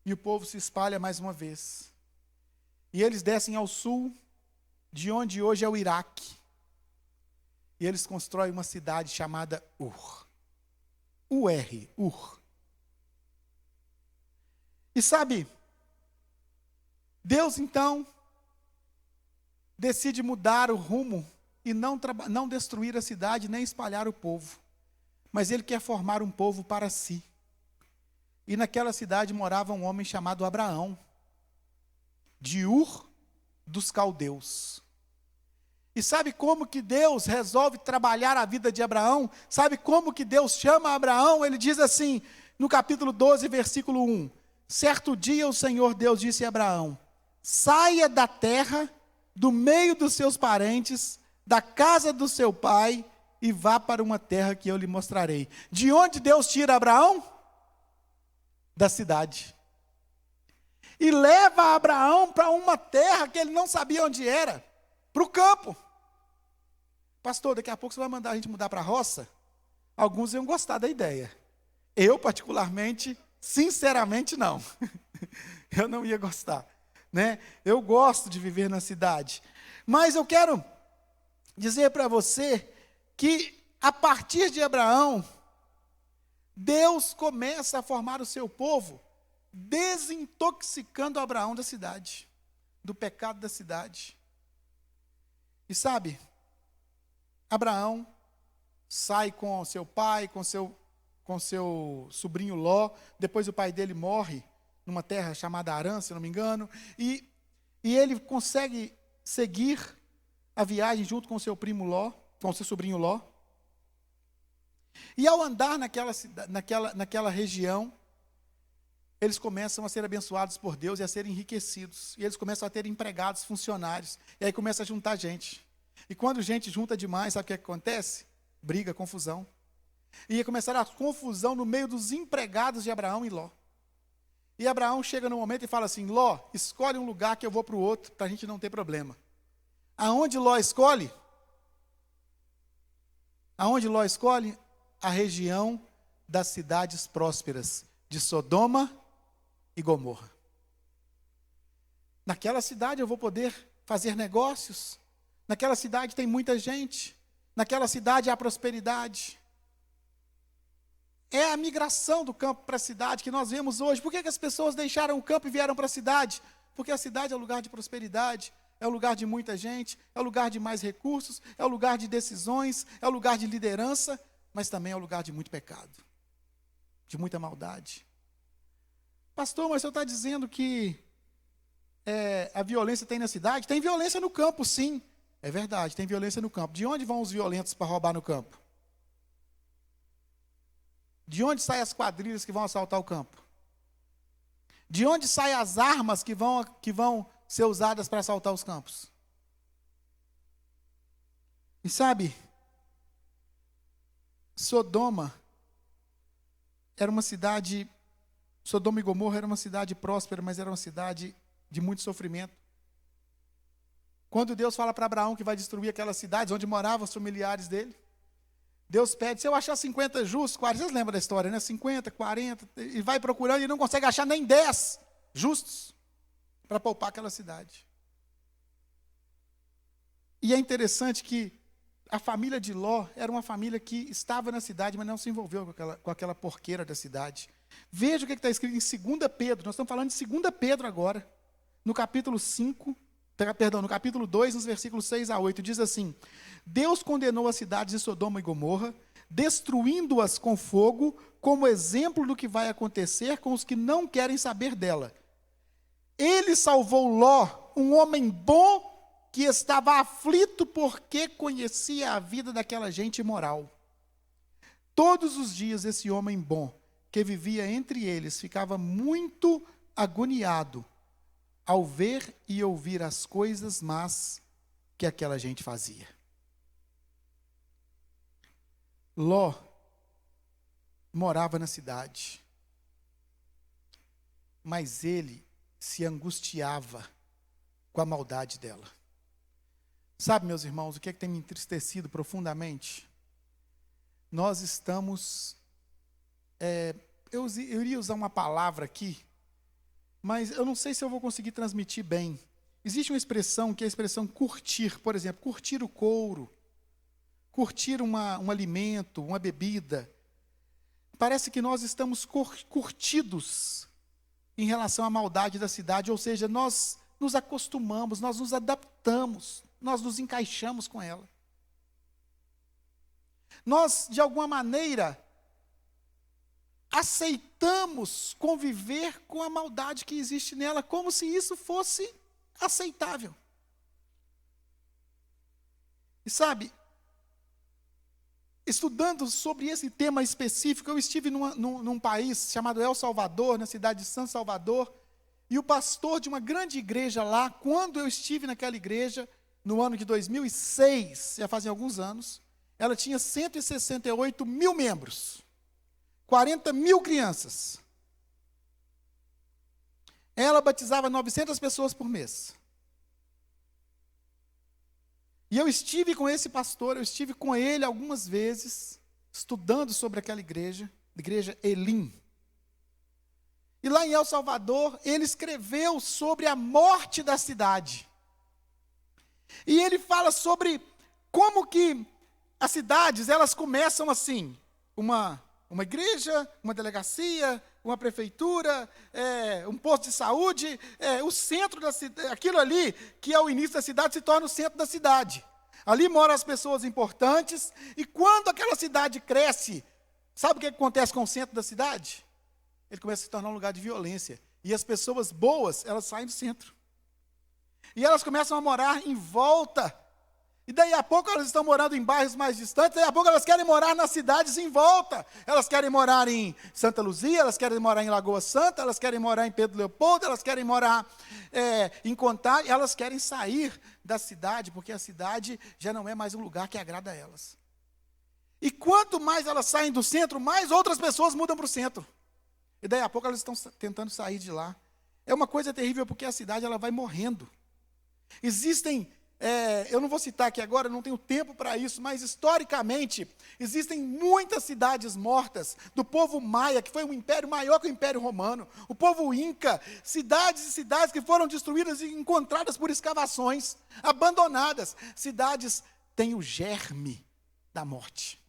[SPEAKER 1] E o povo se espalha mais uma vez. E eles descem ao sul, de onde hoje é o Iraque. E eles constroem uma cidade chamada Ur. Ur. E sabe, Deus então decide mudar o rumo e não destruir a cidade, nem espalhar o povo. Mas Ele quer formar um povo para si. E naquela cidade morava um homem chamado Abraão, de Ur dos Caldeus. E sabe como que Deus resolve trabalhar a vida de Abraão? Sabe como que Deus chama Abraão? Ele diz assim, no capítulo 12, versículo 1. Certo dia o Senhor Deus disse a Abraão: saia da terra, do meio dos seus parentes, da casa do seu pai, e vá para uma terra que eu lhe mostrarei. De onde Deus tira Abraão? Da cidade. E leva Abraão para uma terra que ele não sabia onde era, para o campo. Pastor, daqui a pouco você vai mandar a gente mudar para a roça? Alguns iam gostar da ideia. Eu, particularmente, sinceramente, não. Eu não ia gostar, né? Eu gosto de viver na cidade. Mas eu quero dizer para você que, a partir de Abraão, Deus começa a formar o seu povo, desintoxicando Abraão da cidade, do pecado da cidade. E sabe, Abraão sai com seu pai, com seu sobrinho Ló. Depois o pai dele morre numa terra chamada Harã, se não me engano, e ele consegue seguir a viagem junto com seu primo Ló, com seu sobrinho Ló. E ao andar naquela região, eles começam a ser abençoados por Deus e a serem enriquecidos. E eles começam a ter empregados, funcionários. E aí começa a juntar gente. E quando gente junta demais, sabe o que acontece? Briga, confusão. E ia começar a confusão no meio dos empregados de Abraão e Ló. E Abraão chega no momento e fala assim: Ló, escolhe um lugar que eu vou para o outro, para a gente não ter problema. Aonde Ló escolhe? Aonde Ló escolhe? A região das cidades prósperas, de Sodoma e Gomorra. Naquela cidade eu vou poder fazer negócios. Naquela cidade tem muita gente. Naquela cidade há prosperidade. É a migração do campo para a cidade que nós vemos hoje. Por que as pessoas deixaram o campo e vieram para a cidade? Porque a cidade é o lugar de prosperidade, é o lugar de muita gente, é o lugar de mais recursos, é o lugar de decisões, é o lugar de liderança, mas também é o lugar de muito pecado, de muita maldade. Pastor, mas o senhor está dizendo que a violência tem na cidade? Tem violência no campo, sim. É verdade, tem violência no campo. De onde vão os violentos para roubar no campo? De onde saem as quadrilhas que vão assaltar o campo? De onde saem as armas que vão ser usadas para assaltar os campos? E sabe, Sodoma era uma cidade, Sodoma e Gomorra era uma cidade próspera, mas era uma cidade de muito sofrimento. Quando Deus fala para Abraão que vai destruir aquelas cidades onde moravam os familiares dele, Deus pede: se eu achar 50 justos, 40, vocês lembram da história, né? 50, 40, e vai procurando e não consegue achar nem 10 justos para poupar aquela cidade. E é interessante que a família de Ló era uma família que estava na cidade, mas não se envolveu com aquela porqueira da cidade. Veja o que está escrito em 2 Pedro, nós estamos falando de 2 Pedro agora, no capítulo 2, nos versículos 6 a 8, diz assim: Deus condenou as cidades de Sodoma e Gomorra, destruindo-as com fogo, como exemplo do que vai acontecer com os que não querem saber dela. Ele salvou Ló, um homem bom que estava aflito porque conhecia a vida daquela gente imoral. Todos os dias esse homem bom, que vivia entre eles, ficava muito agoniado ao ver e ouvir as coisas más que aquela gente fazia. Ló morava na cidade, mas ele se angustiava com a maldade dela. Sabe, meus irmãos, o que é que tem me entristecido profundamente? Nós estamos, eu iria usar uma palavra aqui, mas eu não sei se eu vou conseguir transmitir bem. Existe uma expressão que é a expressão curtir, por exemplo, curtir o couro, curtir um alimento, uma bebida. Parece que nós estamos curtidos em relação à maldade da cidade, ou seja, nós nos acostumamos, nós nos adaptamos, nós nos encaixamos com ela. Nós, de alguma maneira, aceitamos conviver com a maldade que existe nela, como se isso fosse aceitável. E sabe, estudando sobre esse tema específico, eu estive num país chamado El Salvador, na cidade de San Salvador, e o pastor de uma grande igreja lá, quando eu estive naquela igreja, no ano de 2006, já fazem alguns anos, ela tinha 168 mil membros, 40 mil crianças. Ela batizava 900 pessoas por mês. E eu estive com esse pastor, eu estive com ele algumas vezes, estudando sobre aquela igreja Elim. E lá em El Salvador, ele escreveu sobre a morte da cidade. E ele fala sobre como que as cidades, elas começam assim, uma igreja, uma delegacia, uma prefeitura, um posto de saúde, o centro da cidade, aquilo ali que é o início da cidade se torna o centro da cidade. Ali moram as pessoas importantes, e quando aquela cidade cresce, sabe o que acontece com o centro da cidade? Ele começa a se tornar um lugar de violência, e as pessoas boas, elas saem do centro. E elas começam a morar em volta, E daí a pouco elas estão morando em bairros mais distantes, daí a pouco elas querem morar nas cidades em volta. Elas querem morar em Santa Luzia, elas querem morar em Lagoa Santa, elas querem morar em Pedro Leopoldo, elas querem morar em Contagem, elas querem sair da cidade, porque a cidade já não é mais um lugar que agrada a elas. E quanto mais elas saem do centro, mais outras pessoas mudam para o centro. E daí a pouco elas estão tentando sair de lá. É uma coisa terrível, porque a cidade ela vai morrendo. Existem... eu não vou citar aqui agora, não tenho tempo para isso, mas historicamente, existem muitas cidades mortas do povo maia, que foi um império maior que o Império Romano, o povo inca, cidades e cidades que foram destruídas e encontradas por escavações, abandonadas. Cidades têm o germe da morte.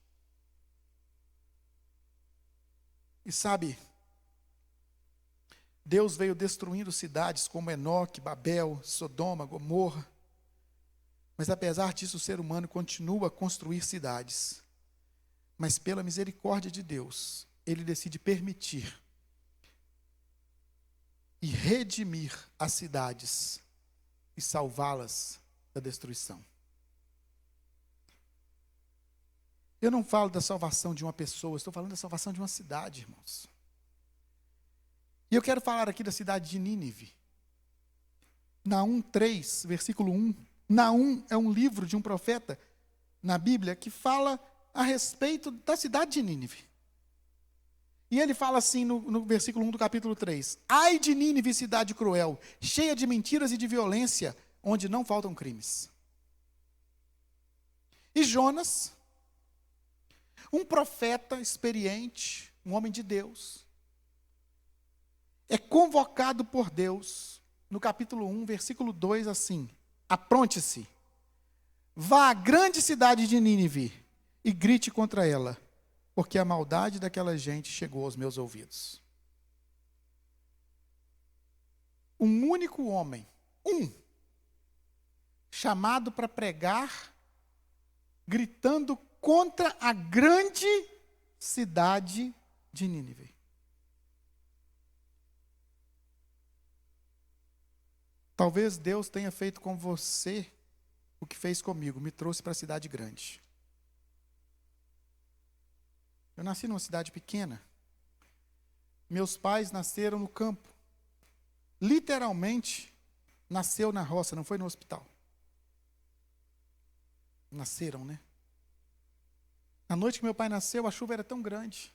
[SPEAKER 1] E sabe, Deus veio destruindo cidades como Enoque, Babel, Sodoma, Gomorra. Mas apesar disso, o ser humano continua a construir cidades. Mas pela misericórdia de Deus, Ele decide permitir e redimir as cidades e salvá-las da destruição. Eu não falo da salvação de uma pessoa, estou falando da salvação de uma cidade, irmãos. E eu quero falar aqui da cidade de Nínive. Naum 3, versículo 1. Naum é um livro de um profeta na Bíblia que fala a respeito da cidade de Nínive. E ele fala assim no versículo 1 do capítulo 3. Ai de Nínive, cidade cruel, cheia de mentiras e de violência, onde não faltam crimes. E Jonas, um profeta experiente, um homem de Deus, é convocado por Deus, no capítulo 1, versículo 2, assim: apronte-se, vá à grande cidade de Nínive e grite contra ela, porque a maldade daquela gente chegou aos meus ouvidos. Um único homem, chamado para pregar, gritando contra a grande cidade de Nínive. Talvez Deus tenha feito com você o que fez comigo, me trouxe para a cidade grande. Eu nasci numa cidade pequena. Meus pais nasceram no campo. Literalmente, nasceu na roça, não foi no hospital. Nasceram, né? Na noite que meu pai nasceu, a chuva era tão grande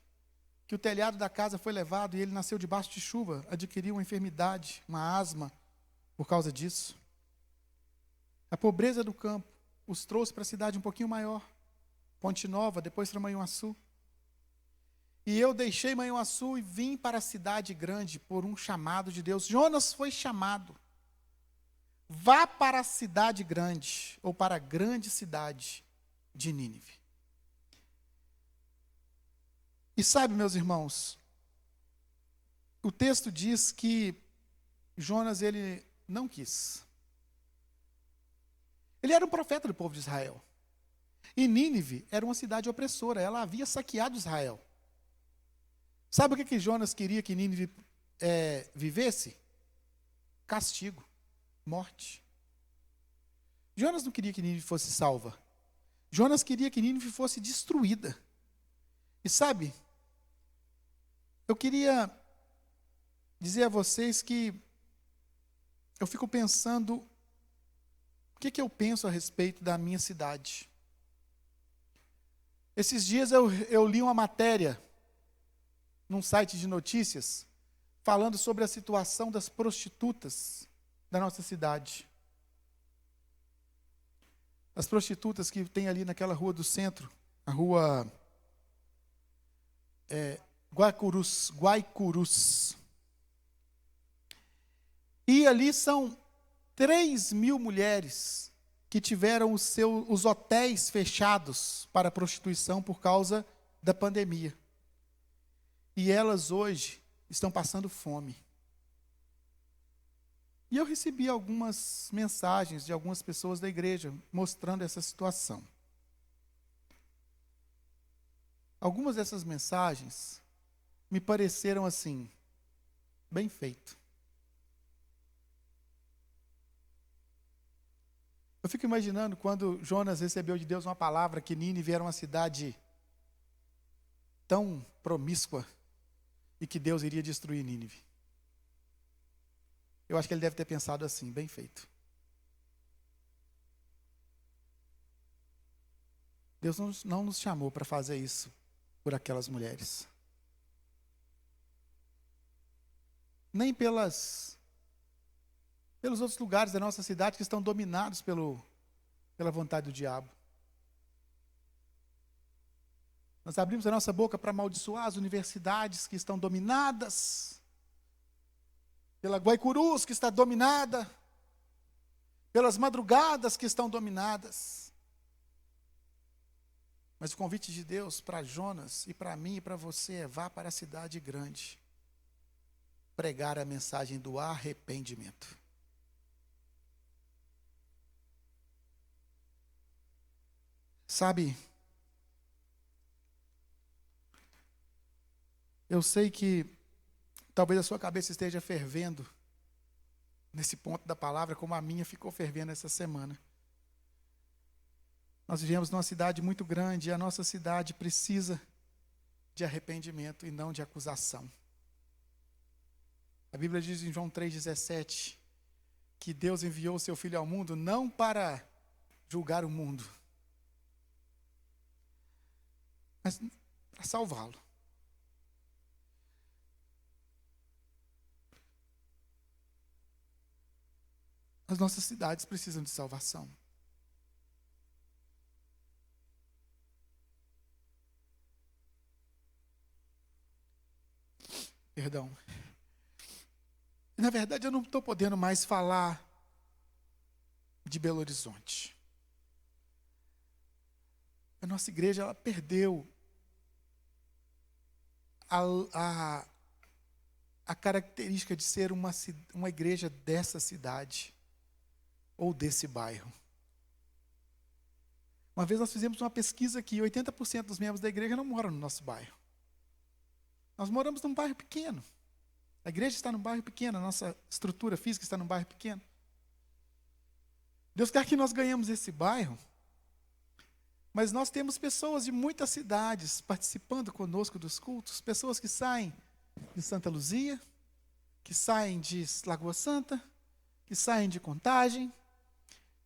[SPEAKER 1] que o telhado da casa foi levado e ele nasceu debaixo de chuva, adquiriu uma enfermidade, uma asma, por causa disso. A pobreza do campo os trouxe para a cidade um pouquinho maior, Ponte Nova, depois para Manhuaçu. E eu deixei Manhuaçu e vim para a cidade grande por um chamado de Deus. Jonas foi chamado. Vá para a cidade grande, ou para a grande cidade de Nínive. E sabe, meus irmãos, o texto diz que Jonas, ele não quis. Ele era um profeta do povo de Israel. E Nínive era uma cidade opressora, ela havia saqueado Israel. Sabe o que Jonas queria que Nínive vivesse? Castigo, morte. Jonas não queria que Nínive fosse salva. Jonas queria que Nínive fosse destruída. E sabe, eu queria dizer a vocês que eu fico pensando, o que eu penso a respeito da minha cidade? Esses dias eu li uma matéria num site de notícias, falando sobre a situação das prostitutas da nossa cidade. As prostitutas que tem ali naquela rua do centro, a rua Guaicurus. E ali são 3.000 mulheres que tiveram os hotéis fechados para a prostituição por causa da pandemia. E elas hoje estão passando fome. E eu recebi algumas mensagens de algumas pessoas da igreja mostrando essa situação. Algumas dessas mensagens me pareceram assim, bem feito. Eu Eu fico imaginando quando Jonas recebeu de Deus uma palavra que Nínive era uma cidade tão promíscua e que Deus iria destruir Nínive. Eu acho que ele deve ter pensado assim, bem feito. Deus não nos chamou para fazer isso por aquelas mulheres. Nem pelos outros lugares da nossa cidade que estão dominados pela vontade do diabo. Nós abrimos a nossa boca para amaldiçoar as universidades que estão dominadas, pela Guaicurus que está dominada, pelas madrugadas que estão dominadas. Mas o convite de Deus para Jonas e para mim e para você é: vá para a cidade grande, pregar a mensagem do arrependimento. Sabe, eu sei que talvez a sua cabeça esteja fervendo nesse ponto da palavra, como a minha ficou fervendo essa semana. Nós vivemos numa cidade muito grande e a nossa cidade precisa de arrependimento e não de acusação. A Bíblia diz em João 3,17 que Deus enviou o seu Filho ao mundo não para julgar o mundo, mas para salvá-lo. As nossas cidades precisam de salvação. Perdão. Na verdade, eu não estou podendo mais falar de Belo Horizonte. A nossa igreja, ela perdeu a característica de ser uma igreja dessa cidade ou desse bairro. Uma vez nós fizemos uma pesquisa que 80% dos membros da igreja não moram no nosso bairro. Nós moramos num bairro pequeno. A igreja está num bairro pequeno, a nossa estrutura física está num bairro pequeno. Deus quer que nós ganhemos esse bairro, mas nós temos pessoas de muitas cidades participando conosco dos cultos, pessoas que saem de Santa Luzia, que saem de Lagoa Santa, que saem de Contagem,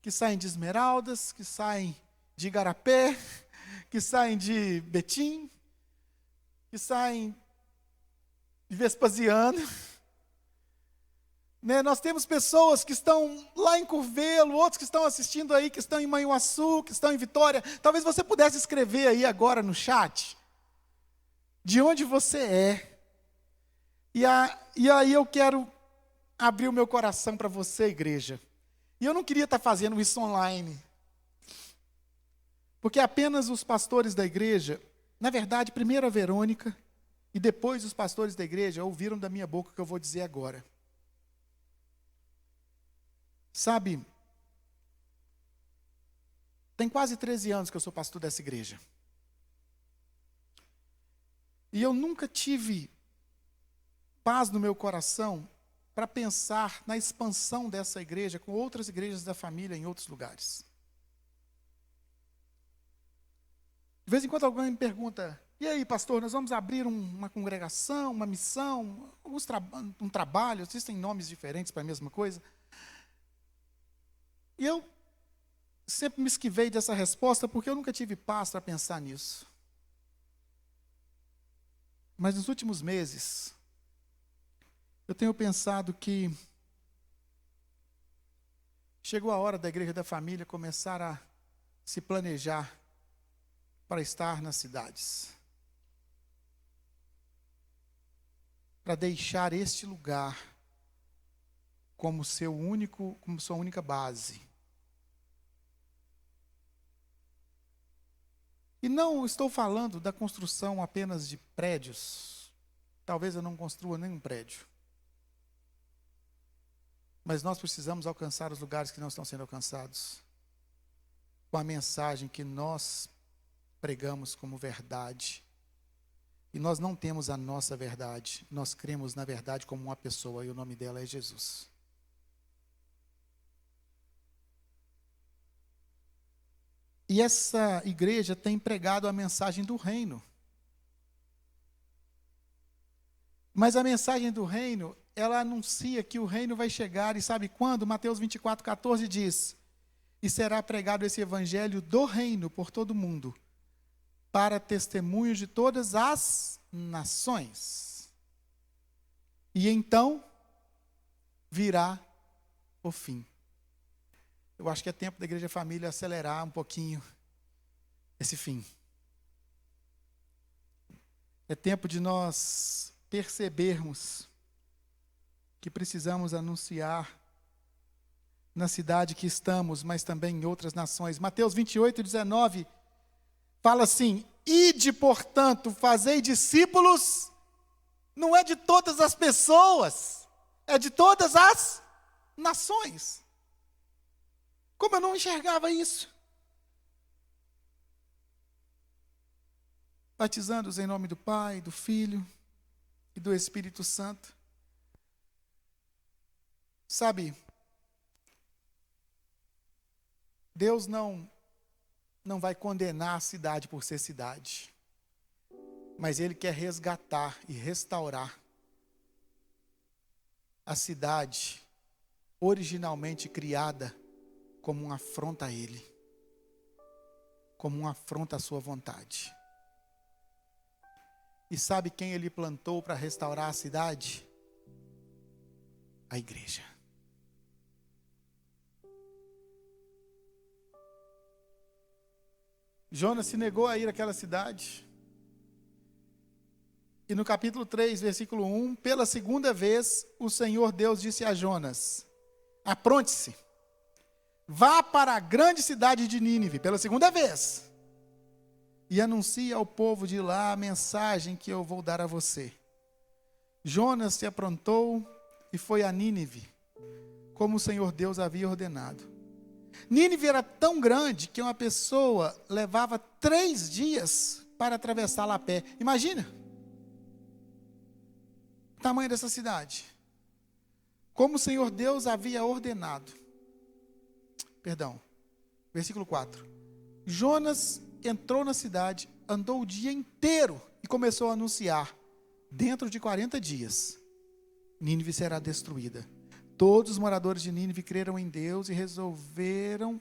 [SPEAKER 1] que saem de Esmeraldas, que saem de Igarapé, que saem de Betim, que saem de Vespasiano. Nós temos pessoas que estão lá em Curvelo, outros que estão assistindo aí, que estão em Manhuaçu, que estão em Vitória. Talvez você pudesse escrever aí agora no chat de onde você é. E aí eu quero abrir o meu coração para você, igreja. E eu não queria estar fazendo isso online, porque apenas os pastores da igreja, na verdade, primeiro a Verônica e depois os pastores da igreja ouviram da minha boca o que eu vou dizer agora. Sabe, tem quase 13 anos que eu sou pastor dessa igreja. E eu nunca tive paz no meu coração para pensar na expansão dessa igreja com outras igrejas da família em outros lugares. De vez em quando alguém me pergunta: e aí, pastor, nós vamos abrir uma congregação, uma missão, um trabalho, existem nomes diferentes para a mesma coisa. E eu sempre me esquivei dessa resposta porque eu nunca tive paz para pensar nisso. Mas nos últimos meses, eu tenho pensado que chegou a hora da Igreja da Família começar a se planejar para estar nas cidades. Para deixar este lugar como sua única base. E não estou falando da construção apenas de prédios. Talvez eu não construa nenhum prédio. Mas nós precisamos alcançar os lugares que não estão sendo alcançados, com a mensagem que nós pregamos como verdade. E nós não temos a nossa verdade, nós cremos na verdade como uma pessoa, e o nome dela é Jesus. E essa igreja tem pregado a mensagem do reino. Mas a mensagem do reino, ela anuncia que o reino vai chegar, e sabe quando? Mateus 24:14 diz: e será pregado esse evangelho do reino por todo o mundo, para testemunhos de todas as nações. E então virá o fim. Eu acho que é tempo da Igreja Família acelerar um pouquinho esse fim. É tempo de nós percebermos que precisamos anunciar na cidade que estamos, mas também em outras nações. Mateus 28:19 fala assim: ide, portanto, fazei discípulos, não é de todas as pessoas, é de todas as nações. Como eu não enxergava isso? Batizando-os em nome do Pai, do Filho e do Espírito Santo. Sabe, Deus não vai condenar a cidade por ser cidade, mas Ele quer resgatar e restaurar a cidade originalmente criada como uma afronta a Ele, como uma afronta à sua vontade. E sabe quem Ele plantou para restaurar a cidade? A igreja. Jonas se negou a ir àquela cidade. E no capítulo 3, versículo 1, pela segunda vez, o Senhor Deus disse a Jonas: apronte-se, vá para a grande cidade de Nínive, pela segunda vez, e anuncie ao povo de lá a mensagem que eu vou dar a você. Jonas se aprontou e foi a Nínive, como o Senhor Deus havia ordenado. Nínive era tão grande que uma pessoa levava 3 dias para atravessá-la a pé. Imagina o tamanho dessa cidade. Como o Senhor Deus havia ordenado. Versículo 4. Jonas entrou na cidade, andou o dia inteiro e começou a anunciar: dentro de 40 dias, Nínive será destruída. Todos os moradores de Nínive creram em Deus e resolveram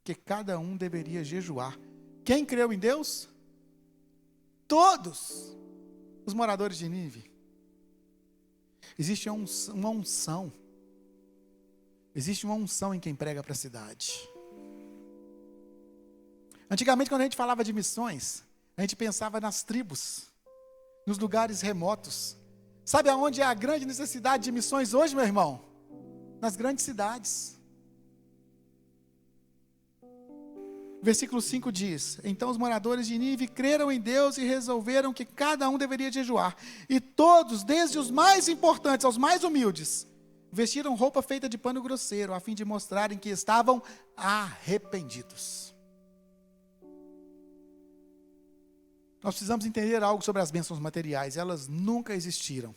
[SPEAKER 1] que cada um deveria jejuar. Quem creu em Deus? Todos os moradores de Nínive. Existe uma unção. Existe uma unção em quem prega para a cidade. Antigamente, quando a gente falava de missões, a gente pensava nas tribos, nos lugares remotos. Sabe aonde é a grande necessidade de missões hoje, meu irmão? Nas grandes cidades. Versículo 5 diz: então os moradores de Nínive creram em Deus e resolveram que cada um deveria jejuar. E todos, desde os mais importantes aos mais humildes, vestiram roupa feita de pano grosseiro, a fim de mostrarem que estavam arrependidos. Nós precisamos entender algo sobre as bênçãos materiais. Elas nunca existiram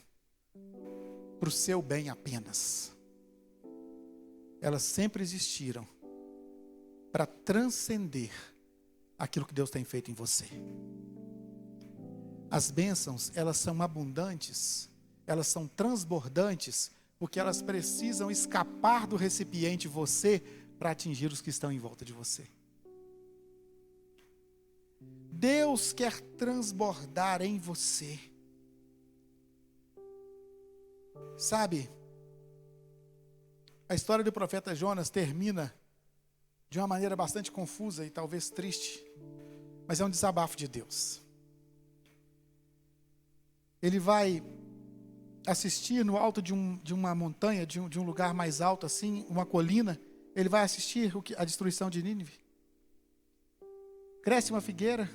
[SPEAKER 1] para o seu bem apenas. Elas sempre existiram para transcender aquilo que Deus tem feito em você. As bênçãos, elas são abundantes, elas são transbordantes, porque elas precisam escapar do recipiente você para atingir os que estão em volta de você. Deus quer transbordar em você. Sabe, a história do profeta Jonas termina de uma maneira bastante confusa e talvez triste, mas é um desabafo de Deus. Ele vai assistir no alto de uma montanha, de um lugar mais alto assim, uma colina, ele vai assistir a destruição de Nínive. Cresce uma figueira,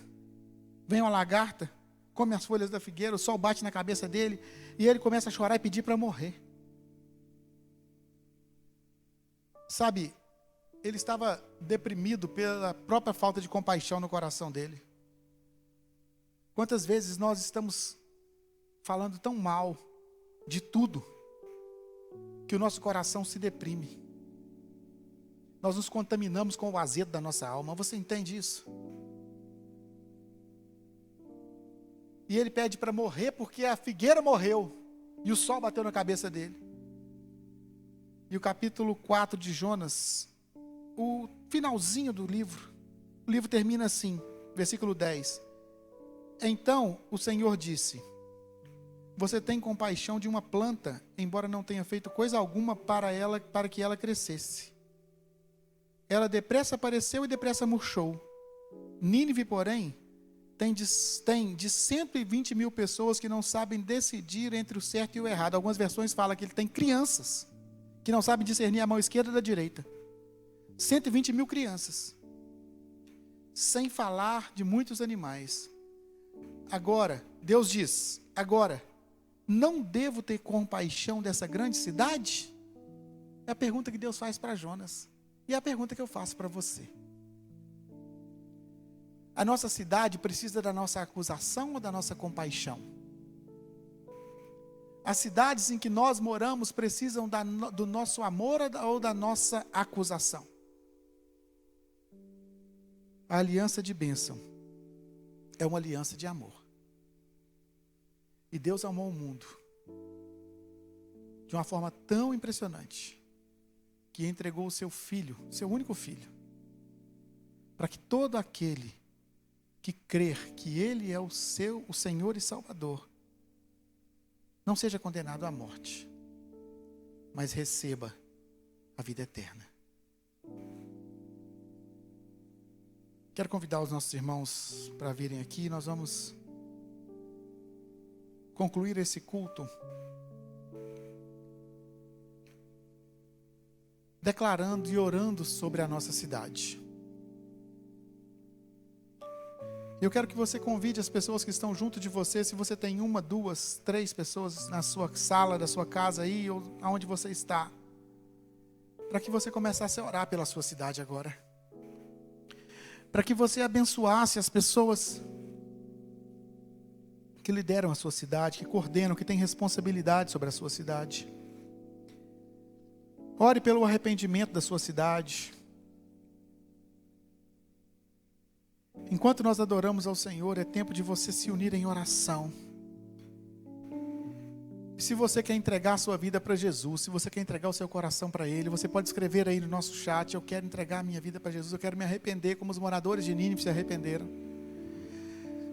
[SPEAKER 1] vem uma lagarta, come as folhas da figueira, o sol bate na cabeça dele, e ele começa a chorar e pedir para morrer. Sabe, ele estava deprimido pela própria falta de compaixão no coração dele. Quantas vezes nós estamos falando tão mal de tudo, que o nosso coração se deprime. nós nos contaminamos com o azedo da nossa alma. Você entende isso? E ele pede para morrer porque a figueira morreu e o sol bateu na cabeça dele. E o capítulo 4 de Jonas, o finalzinho do livro, o livro termina assim, versículo 10. Então o Senhor disse: você tem compaixão de uma planta, embora não tenha feito coisa alguma para que ela crescesse. Ela depressa apareceu e depressa murchou. Nínive, porém, tem de 120 mil pessoas que não sabem decidir entre o certo e o errado. Algumas versões falam que ele tem crianças que não sabem discernir a mão esquerda da direita. 120 mil crianças. Sem falar de muitos animais. Agora, Deus diz, não devo ter compaixão dessa grande cidade? É a pergunta que Deus faz para Jonas. E é a pergunta que eu faço para você. A nossa cidade precisa da nossa acusação ou da nossa compaixão? As cidades em que nós moramos precisam do nosso amor ou da nossa acusação? A aliança de bênção é uma aliança de amor. E Deus amou o mundo de uma forma tão impressionante que entregou o seu filho, seu único filho, para que todo aquele que crer que Ele é o Senhor e Salvador, não seja condenado à morte, mas receba a vida eterna. Quero convidar os nossos irmãos para virem aqui. Nós vamos concluir esse culto declarando e orando sobre a nossa cidade. Eu quero que você convide as pessoas que estão junto de você, se você tem 1, 2, 3 pessoas na sua sala, da sua casa aí, ou aonde você está, para que você começasse a orar pela sua cidade agora. Para que você abençoasse as pessoas que lideram a sua cidade, que coordenam, que têm responsabilidade sobre a sua cidade. Ore pelo arrependimento da sua cidade. Enquanto nós adoramos ao Senhor, é tempo de você se unir em oração. E se você quer entregar a sua vida para Jesus, se você quer entregar o seu coração para Ele, você pode escrever aí no nosso chat: eu quero entregar a minha vida para Jesus, eu quero me arrepender como os moradores de Nínive se arrependeram.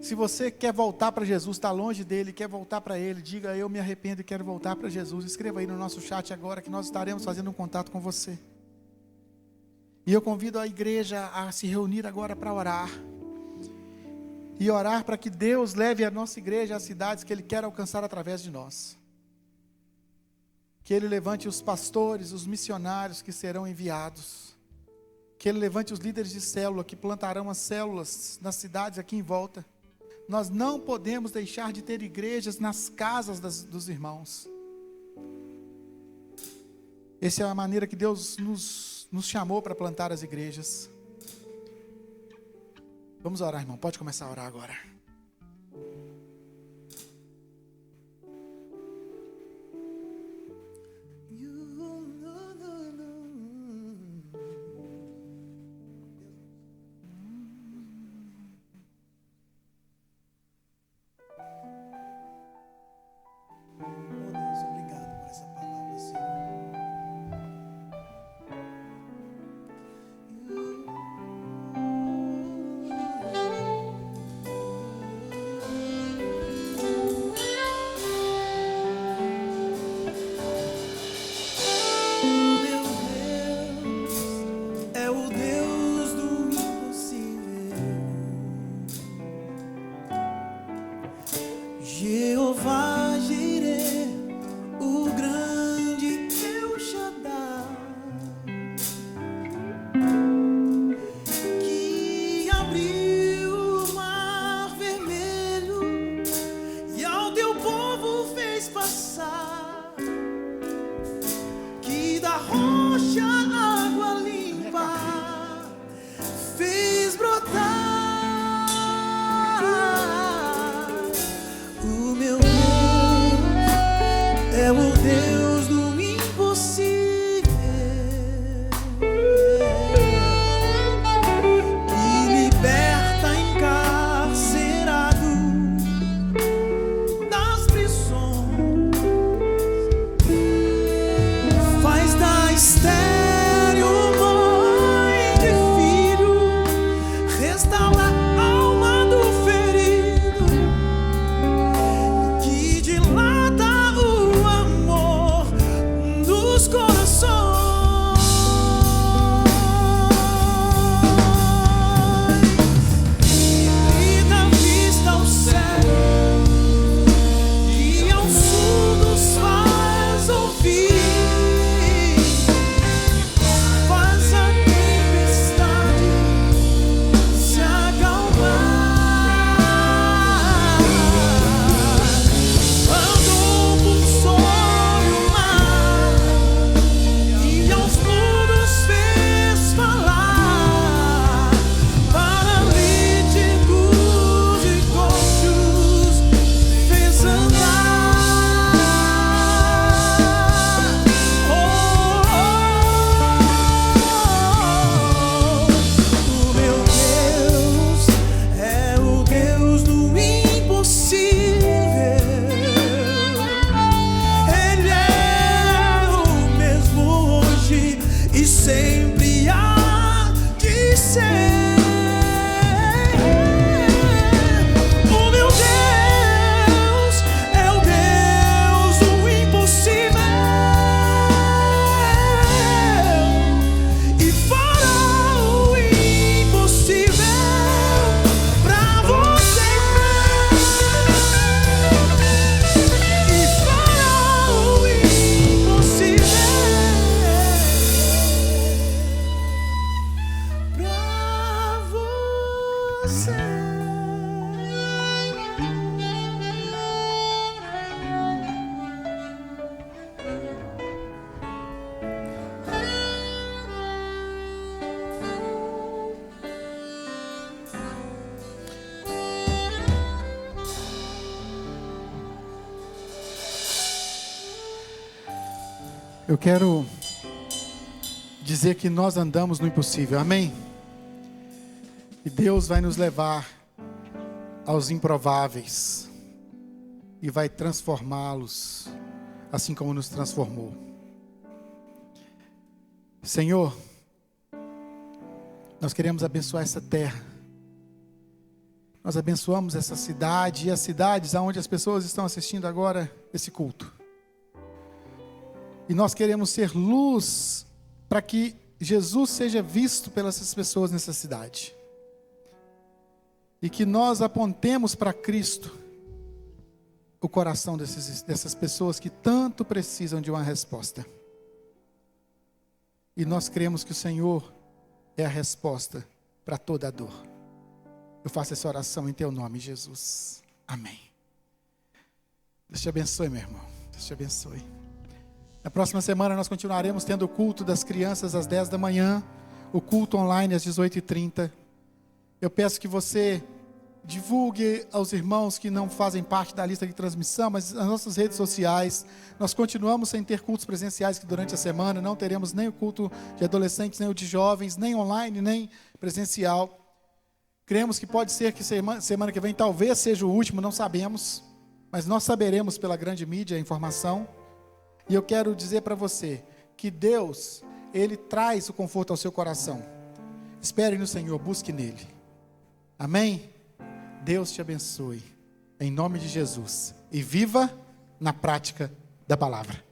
[SPEAKER 1] Se você quer voltar para Jesus, está longe dele, quer voltar para Ele, diga: eu me arrependo e quero voltar para Jesus. Escreva aí no nosso chat agora, que nós estaremos fazendo um contato com você. E eu convido a igreja a se reunir agora para orar. E orar para que Deus leve a nossa igreja às cidades que Ele quer alcançar através de nós. Que Ele levante os pastores, os missionários que serão enviados. Que Ele levante os líderes de célula que plantarão as células nas cidades aqui em volta. Nós não podemos deixar de ter igrejas nas casas dos irmãos. Essa é a maneira que Deus nos chamou para plantar as igrejas. Vamos orar, irmão. Pode começar a orar agora.
[SPEAKER 2] Jeová Jireh, o grande El Shaddai, que abriu o mar vermelho e ao teu povo fez passar, que da rocha água limpa fez brotar. É o Deus do impossível.
[SPEAKER 1] Eu quero dizer que nós andamos no impossível, amém? E Deus vai nos levar aos improváveis e vai transformá-los, assim como nos transformou. Senhor, nós queremos abençoar essa terra. Nós abençoamos essa cidade e as cidades onde as pessoas estão assistindo agora esse culto. E nós queremos ser luz para que Jesus seja visto pelas pessoas nessa cidade. E que nós apontemos para Cristo o coração dessas pessoas que tanto precisam de uma resposta. E nós cremos que o Senhor é a resposta para toda a dor. Eu faço essa oração em teu nome, Jesus. Amém. Deus te abençoe, meu irmão. Deus te abençoe. Na próxima semana nós continuaremos tendo o culto das crianças às 10 da manhã, o culto online às 18h30. Eu peço que você divulgue aos irmãos que não fazem parte da lista de transmissão, mas nas nossas redes sociais. Nós continuamos sem ter cultos presenciais, que durante a semana não teremos nem o culto de adolescentes, nem o de jovens, nem online, nem presencial. Cremos que pode ser que semana que vem talvez seja o último, não sabemos, mas nós saberemos pela grande mídia a informação. E eu quero dizer para você que Deus, Ele traz o conforto ao seu coração. Espere no Senhor, busque nele. Amém? Deus te abençoe, em nome de Jesus, e viva na prática da palavra.